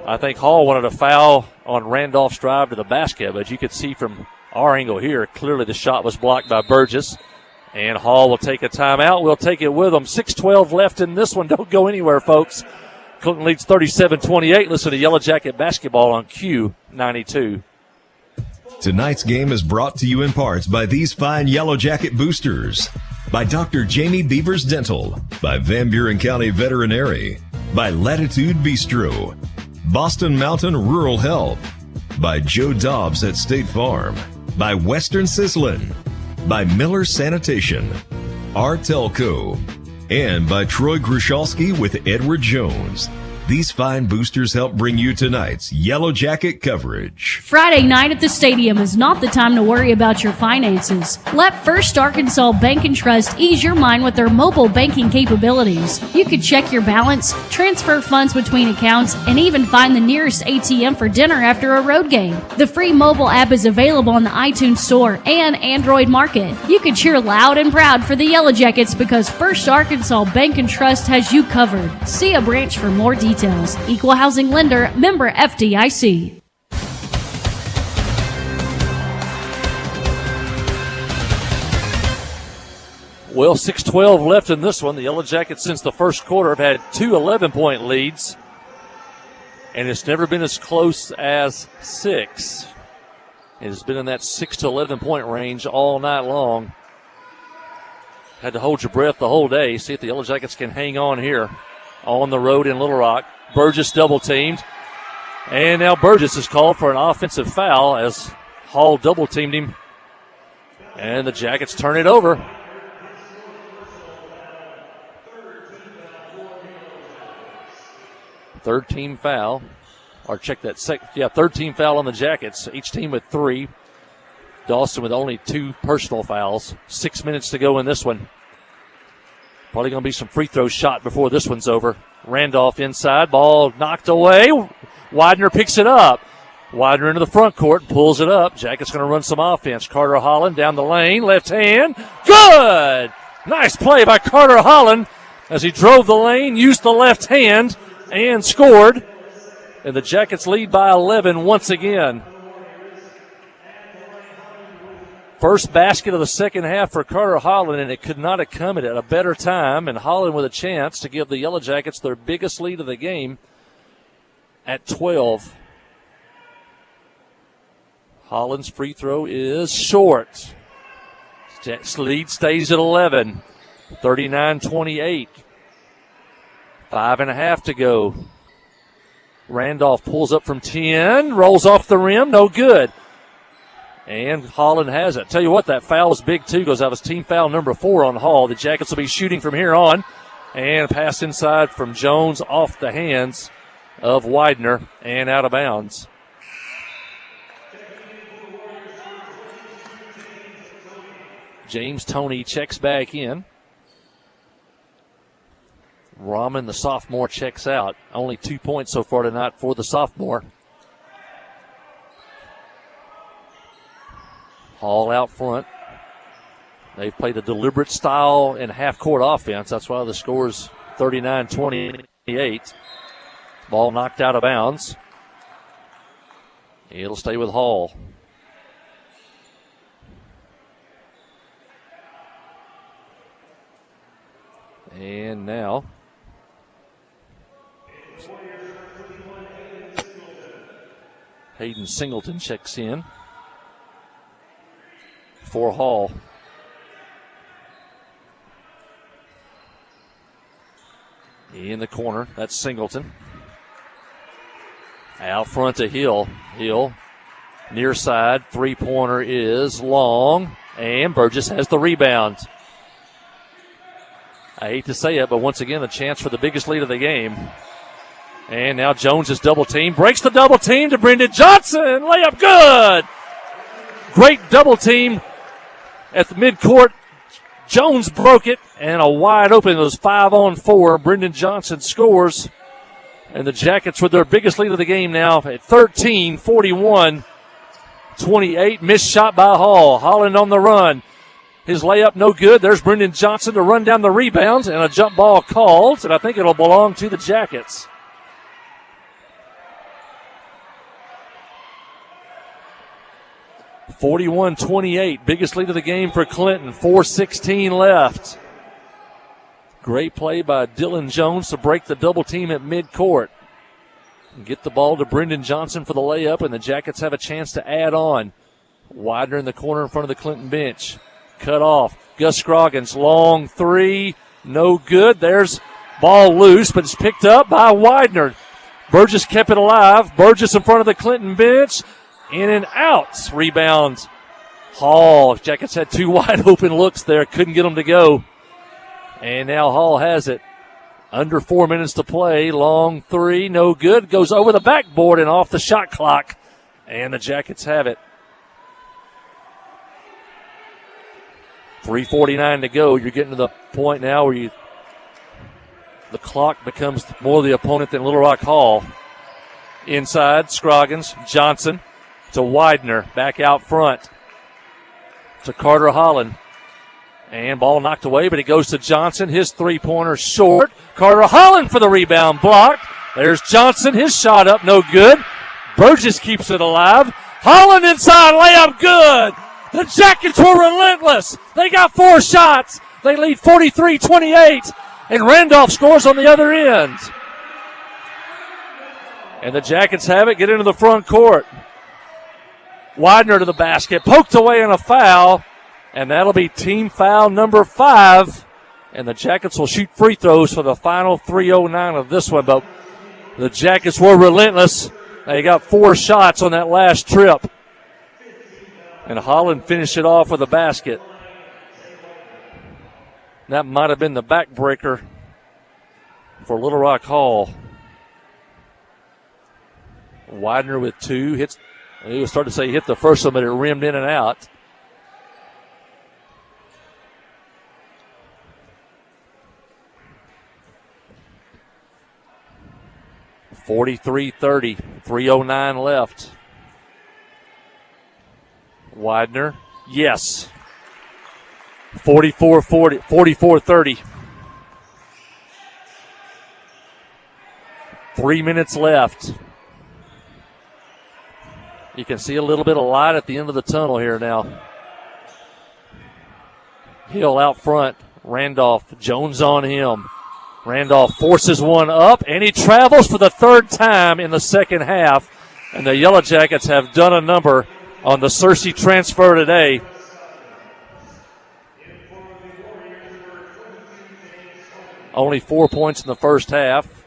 I think Hall wanted a foul on Randolph's drive to the basket, but you could see from our angle here, clearly the shot was blocked by Burgess. And Hall will take a timeout. We'll take it with them. 6:12 left in this one. Don't go anywhere, folks. Clinton leads 37-28. Listen to Yellow Jacket basketball on Q92. Tonight's game is brought to you in parts by these fine Yellow Jacket boosters. By Dr. Jamie Beavers Dental. By Van Buren County Veterinary. By Latitude Bistro. Boston Mountain Rural Health. By Joe Dobbs at State Farm. By Western Sizzlin'. By Miller Sanitation. Artelco. And by Troy Grushalski with Edward Jones. These fine boosters help bring you tonight's Yellow Jacket coverage. Friday night at the stadium is not the time to worry about your finances. Let First Arkansas Bank and Trust ease your mind with their mobile banking capabilities. You can check your balance, transfer funds between accounts, and even find the nearest ATM for dinner after a road game. The free mobile app is available on the iTunes Store and Android Market. You can cheer loud and proud for the Yellow Jackets because First Arkansas Bank and Trust has you covered. See a branch for more details. Equal housing lender, member FDIC. Well, 6:12 left in this one. The Yellow Jackets since the first quarter have had 2 11-point leads. And it's never been as close as 6. It has been in that 6 to 11-point range all night long. Had to hold your breath the whole day. See if the Yellow Jackets can hang on here. On the road in Little Rock. Burgess double teamed. And now Burgess is called for an offensive foul as Hall double teamed him. And the Jackets turn it over. Third team foul. Or check that. Third team foul on the Jackets. Each team with 3. Dawson with only 2 personal fouls. 6 minutes to go in this one. Probably going to be some free throws shot before this one's over. Randolph inside. Ball knocked away. Widener picks it up. Widener into the front court and pulls it up. Jackets going to run some offense. Carter Holland down the lane. Left hand. Good! Nice play by Carter Holland as he drove the lane, used the left hand, and scored. And the Jackets lead by 11 once again. First basket of the second half for Carter Holland, and it could not have come at a better time. And Holland with a chance to give the Yellow Jackets their biggest lead of the game at 12. Holland's free throw is short. Lead stays at 11. 39-28. 5.5 to go. Randolph pulls up from 10, rolls off the rim, no good. And Holland has it. Tell you what, that foul was big, too, because that was team foul number 4 on Hall. The Jackets will be shooting from here on. And a pass inside from Jones off the hands of Widener and out of bounds. James Toney checks back in. Rahman, the sophomore, checks out. Only 2 points so far tonight for the sophomore. Hall out front. They've played a deliberate style in half-court offense. That's why the score's 39-28. Ball knocked out of bounds. It'll stay with Hall. And now Hayden Singleton checks in for Hall. In the corner, that's Singleton. Out front to Hill. Hill, near side, three-pointer is long, and Burgess has the rebound. I hate to say it, but once again, a chance for the biggest lead of the game. And now Jones is double teamed, breaks the double team to Brendan Johnson. Layup good. Great double team at the midcourt. Jones broke it, and a wide open. It was 5-on-4. Brendan Johnson scores. And the Jackets with their biggest lead of the game now at 13, 41-28. Missed shot by Hall. Holland on the run. His layup no good. There's Brendan Johnson to run down the rebounds, and a jump ball called, and I think it'll belong to the Jackets. (41-28), biggest lead of the game for Clinton. 4:16 left. Great play by Dylan Jones to break the double team at midcourt. Get the ball to Brendan Johnson for the layup, and the Jackets have a chance to add on. Widener in the corner in front of the Clinton bench. Cut off. Gus Scroggins, long three, no good. There's ball loose, but it's picked up by Widener. Burgess kept it alive. Burgess in front of the Clinton bench. In and out. Rebound. Hall. Jackets had two wide open looks there. Couldn't get them to go. And now Hall has it. Under 4 minutes to play. Long three, no good. Goes over the backboard and off the shot clock. And the Jackets have it. 3:49 to go. You're getting to the point now where the clock becomes more the opponent than Little Rock Hall. Inside, Scroggins, Johnson to Widener, back out front to Carter Holland. And ball knocked away, but it goes to Johnson. His three-pointer short. Carter Holland for the rebound, blocked. There's Johnson, his shot up, no good. Burgess keeps it alive. Holland inside, layup good. The Jackets were relentless. They got 4 shots. They lead 43-28, and Randolph scores on the other end. And the Jackets have it, get into the front court. Widener to the basket, poked away on a foul, and that'll be team foul number 5. And the Jackets will shoot free throws for the final 3:09 of this one, but the Jackets were relentless. They got 4 shots on that last trip. And Holland finished it off with a basket. That might have been the backbreaker for Little Rock Hall. Widener with 2. Hits. He was starting to say he hit the first one, but it rimmed in and out. (43-30), 3:09 left. Widener, yes. 44-30. 3 minutes left. You can see a little bit of light at the end of the tunnel here now. Hill out front. Randolph, Jones on him. Randolph forces one up, and he travels for the 3rd time in the second half. And the Yellow Jackets have done a number on the Searcy transfer today. Only 4 points in the first half.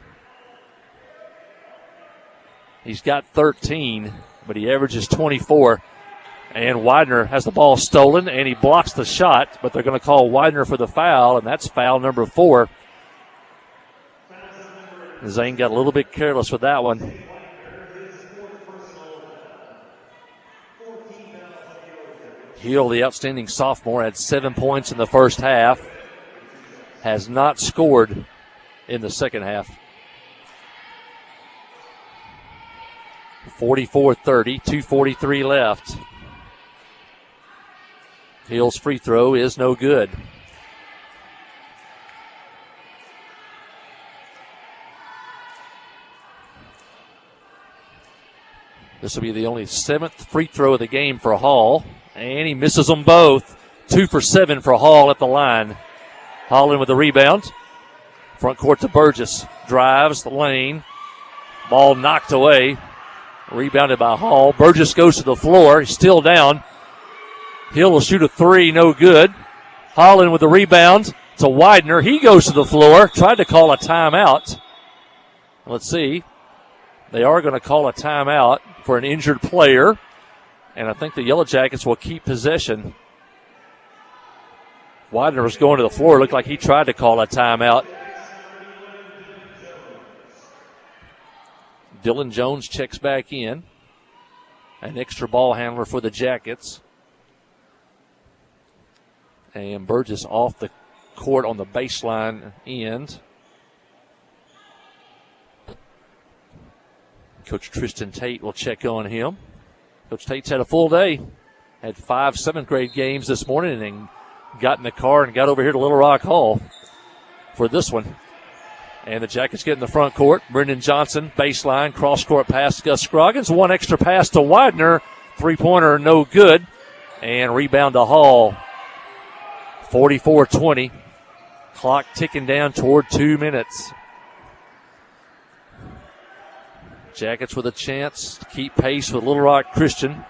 He's got 13, but he averages 24. And Widener has the ball stolen, and he blocks the shot, but they're going to call Widener for the foul, and that's foul number 4. Zane got a little bit careless with that one. Hill, the outstanding sophomore, had 7 points in the first half. Has not scored in the second half. 44-30, 2:43 left. Hill's free throw is no good. This will be the only 7th free throw of the game for Hall, and he misses them both. 2 for 7 for Hall at the line. Holland with the rebound. Front court to Burgess. Drives the lane. Ball knocked away. Rebounded by Hall. Burgess goes to the floor. He's still down. Hill will shoot a 3. No good. Holland with the rebound to Widener. He goes to the floor. Tried to call a timeout. Let's see. They are going to call a timeout for an injured player. And I think the Yellow Jackets will keep possession. Widener was going to the floor. It looked like he tried to call a timeout. Dylan Jones checks back in. An extra ball handler for the Jackets. And Burgess off the court on the baseline end. Coach Tristan Tate will check on him. Coach Tate's had a full day. Had 5 7th grade games this morning and got in the car and got over here to Little Rock Hall for this one. And the Jackets get in the front court. Brendan Johnson, baseline, cross-court pass to Gus Scroggins. 1 extra pass to Widener. 3-pointer, no good. And rebound to Hall. 44-20. Clock ticking down toward 2 minutes. Jackets with a chance to keep pace with Little Rock Christian.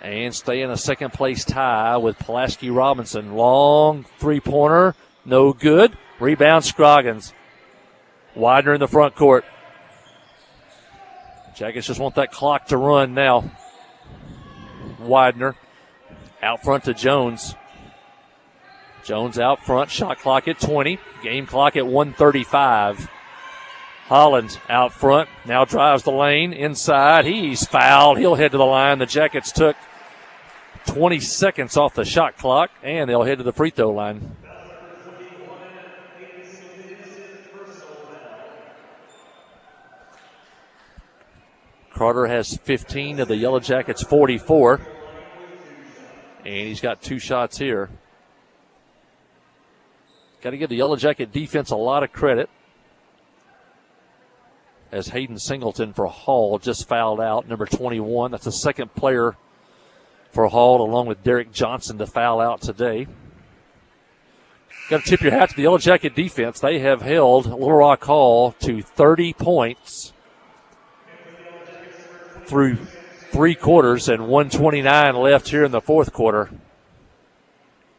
And stay in a second-place tie with Pulaski Robinson. Long 3-pointer, no good. Rebound Scroggins. Widener in the front court. Jackets just want that clock to run now. Widener out front to Jones. Jones out front. Shot clock at 20. Game clock at 1:35. Holland out front. Now drives the lane. Inside. He's fouled. He'll head to the line. The Jackets took 20 seconds off the shot clock, and they'll head to the free throw line. Carter has 15 of the Yellow Jackets' 44. And he's got 2 shots here. Got to give the Yellow Jacket defense a lot of credit. As Hayden Singleton for Hall just fouled out, number 21. That's the second player for Hall, along with Derek Johnson, to foul out today. Got to tip your hat to the Yellow Jacket defense. They have held Little Rock Hall to 30 points through 3 quarters and 1:29 left here in the fourth quarter.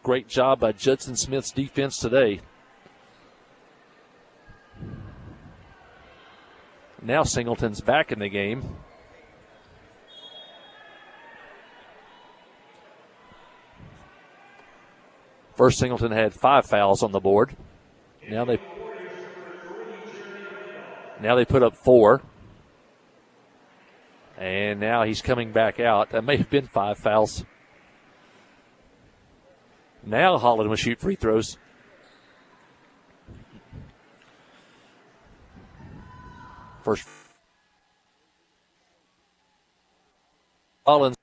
Great job by Judson Smith's defense today. Now Singleton's back in the game. First, Singleton had 5 fouls on the board. Now they put up 4. And now he's coming back out. That may have been 5 fouls. Now Holland will shoot free throws. First, Holland.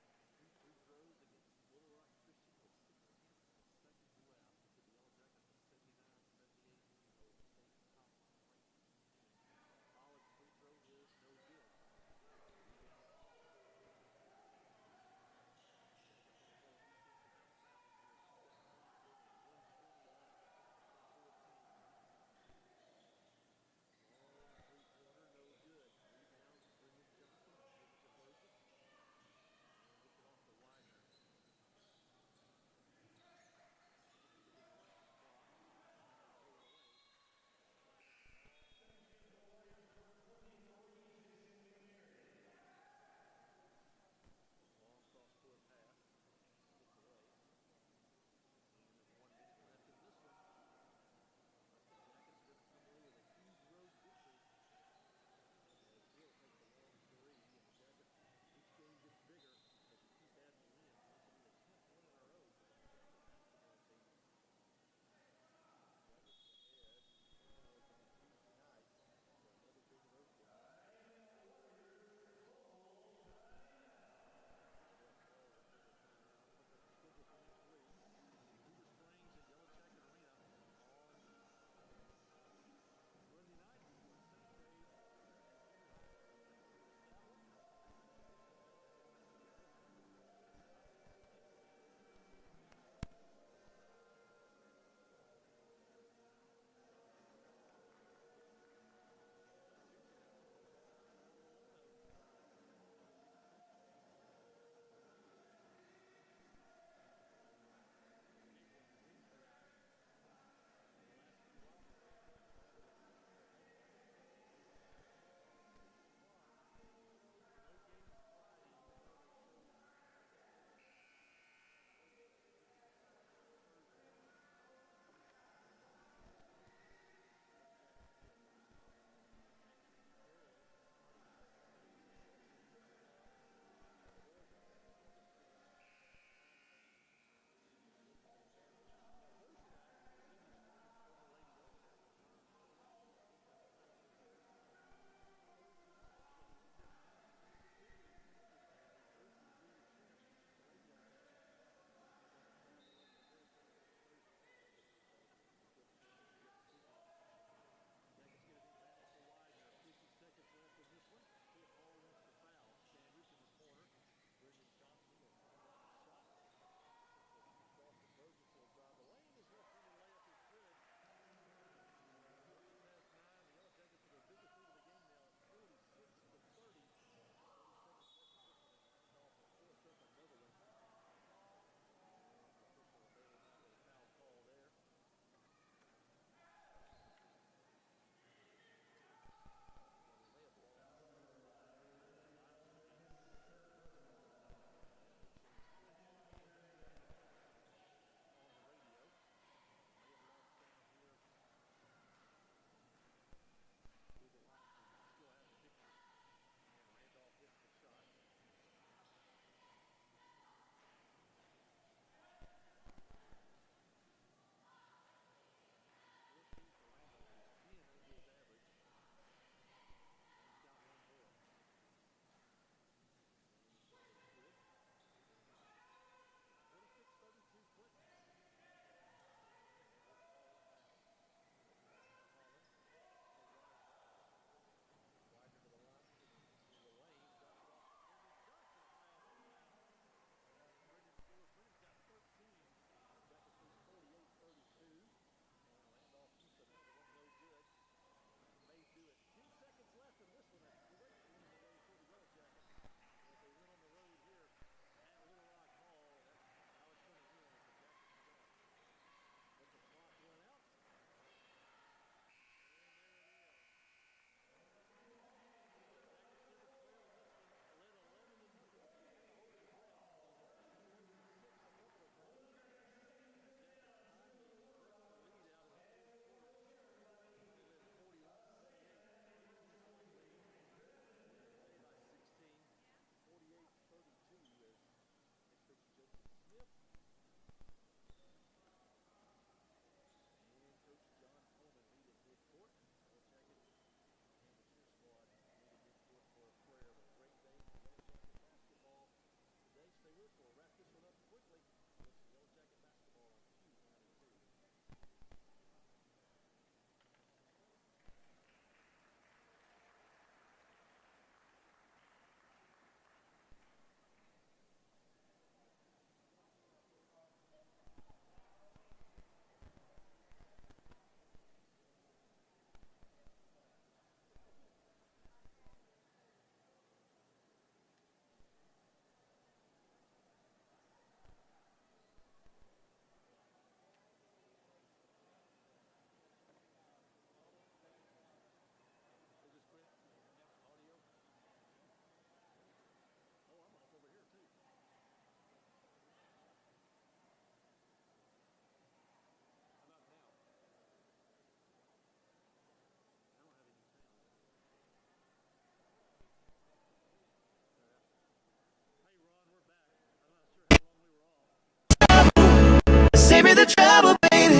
Save me the trouble, baby.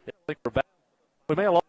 I think we're back. We may have lost.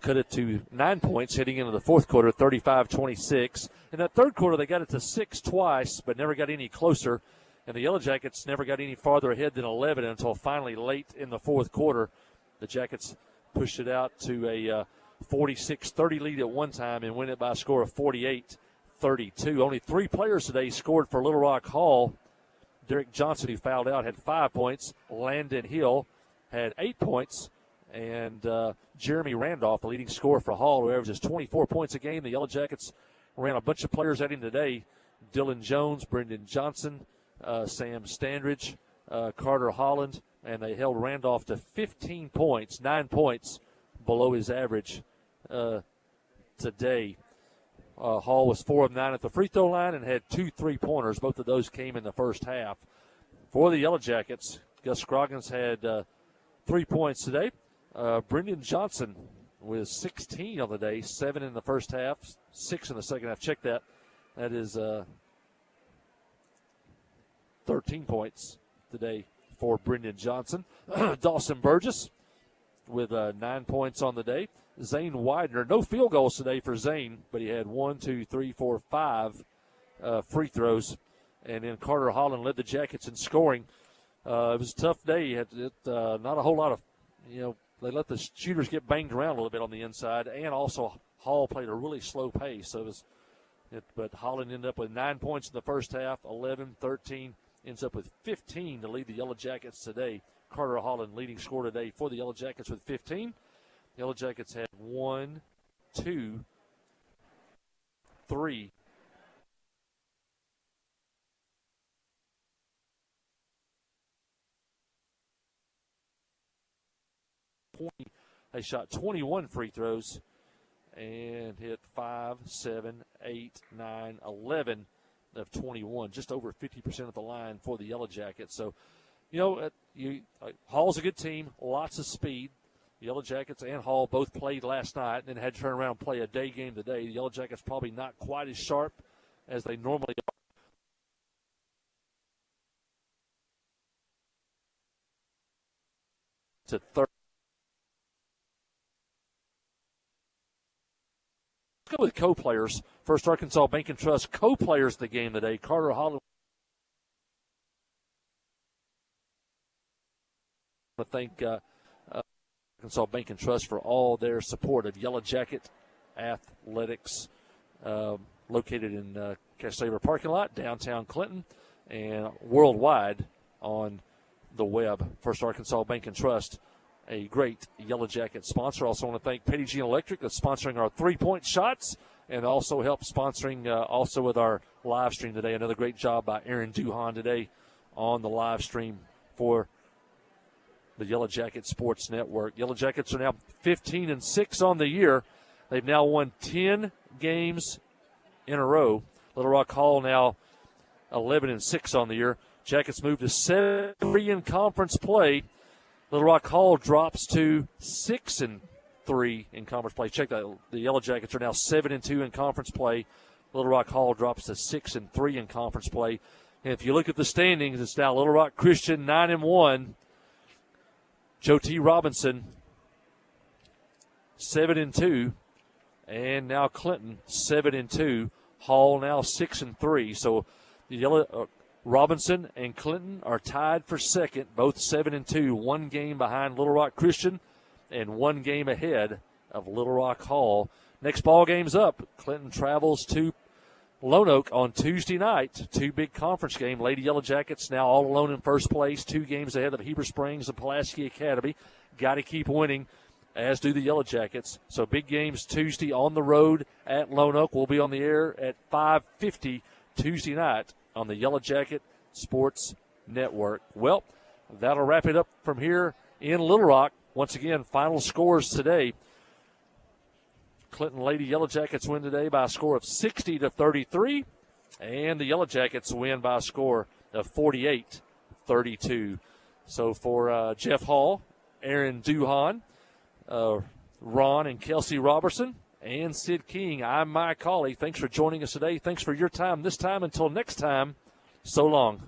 Cut it to 9 points heading into the fourth quarter, 35-26. In that third quarter, they got it to 6 twice, but never got any closer. And the Yellow Jackets never got any farther ahead than 11 until finally late in the fourth quarter. The Jackets pushed it out to a 46-30 lead at one time and win it by a score of 48-32. Only 3 players today scored for Little Rock Hall. Derek Johnson, who fouled out, had 5 points. Landon Hill had 8 points. And Jeremy Randolph, the leading scorer for Hall, who averages 24 points a game. The Yellow Jackets ran a bunch of players at him today. Dylan Jones, Brendan Johnson, Sam Standridge, Carter Holland, and they held Randolph to 15 points, 9 points below his average today. Hall was 4 of 9 at the free throw line and had 2 3-pointers. Both of those came in the first half. For the Yellow Jackets, Gus Scroggins had 3 points today. Brendan Johnson with 16 on the day, 7 in the first half, 6 in the second half. Check that. That is 13 points today for Brendan Johnson. Dawson Burgess with 9 points on the day. Zane Widener, no field goals today for Zane, but he had 5 free throws. And then Carter Holland led the Jackets in scoring. It was a tough day. Not a whole lot of, they let the shooters get banged around a little bit on the inside, and also Hall played a really slow pace. So but Holland ended up with 9 points in the first half, 11, 13, ends up with 15 to lead the Yellow Jackets today. Carter Holland leading scorer today for the Yellow Jackets with 15. The Yellow Jackets had 1, 2, 3. They shot 21 free throws and hit 5, 7, 8, 9, 11 of 21, just over 50% of the line for the Yellow Jackets. So, Hall's a good team, lots of speed. The Yellow Jackets and Hall both played last night and then had to turn around and play a day game today. The Yellow Jackets probably not quite as sharp as they normally are. To third. Let's go with co-players. First Arkansas Bank and Trust co-players of the game today. Carter Holland. I want to thank Arkansas Bank and Trust for all their support of Yellow Jacket athletics, located in Cash Saver parking lot, downtown Clinton, and worldwide on the web. First Arkansas Bank and Trust, a great Yellow Jacket sponsor. Also want to thank Petty Jean Electric that's sponsoring our three-point shots and also help sponsoring also with our live stream today. Another great job by Aaron Duhan today on the live stream for the Yellow Jacket Sports Network. Yellow Jackets are now 15-6 on the year. They've now won 10 games in a row. Little Rock Hall now 11-6 on the year. Jackets move to 7-3 in conference play. Little Rock Hall drops to 6-3 in conference play. Check that. The Yellow Jackets are now 7-2 in conference play. Little Rock Hall drops to 6-3 in conference play. And if you look at the standings, it's now Little Rock Christian 9-1. Joe T. Robinson 7-2, and now Clinton 7-2. Hall now 6-3. So the Robinson and Clinton are tied for second, both 7-2. 1 game behind Little Rock Christian, and 1 game ahead of Little Rock Hall. Next ball game's up. Clinton travels to Lone Oak on Tuesday night. 2 big conference game. Lady Yellow Jackets now all alone in first place. 2 games ahead of Heber Springs and Pulaski Academy. Got to keep winning, as do the Yellow Jackets. So big games Tuesday on the road at Lone Oak. We'll be on the air at 5:50 Tuesday night on the Yellow Jacket Sports Network. Well, that'll wrap it up from here in Little Rock. Once again, final scores today. Clinton Lady Yellow Jackets win today by a score of 60-33, and the Yellow Jackets win by a score of 48-32. So for Jeff Hall, Aaron Duhan, Ron and Kelsey Robertson, and Sid King, I'm Mike Hawley. Thanks for joining us today. Thanks for your time this time. Until next time, so long.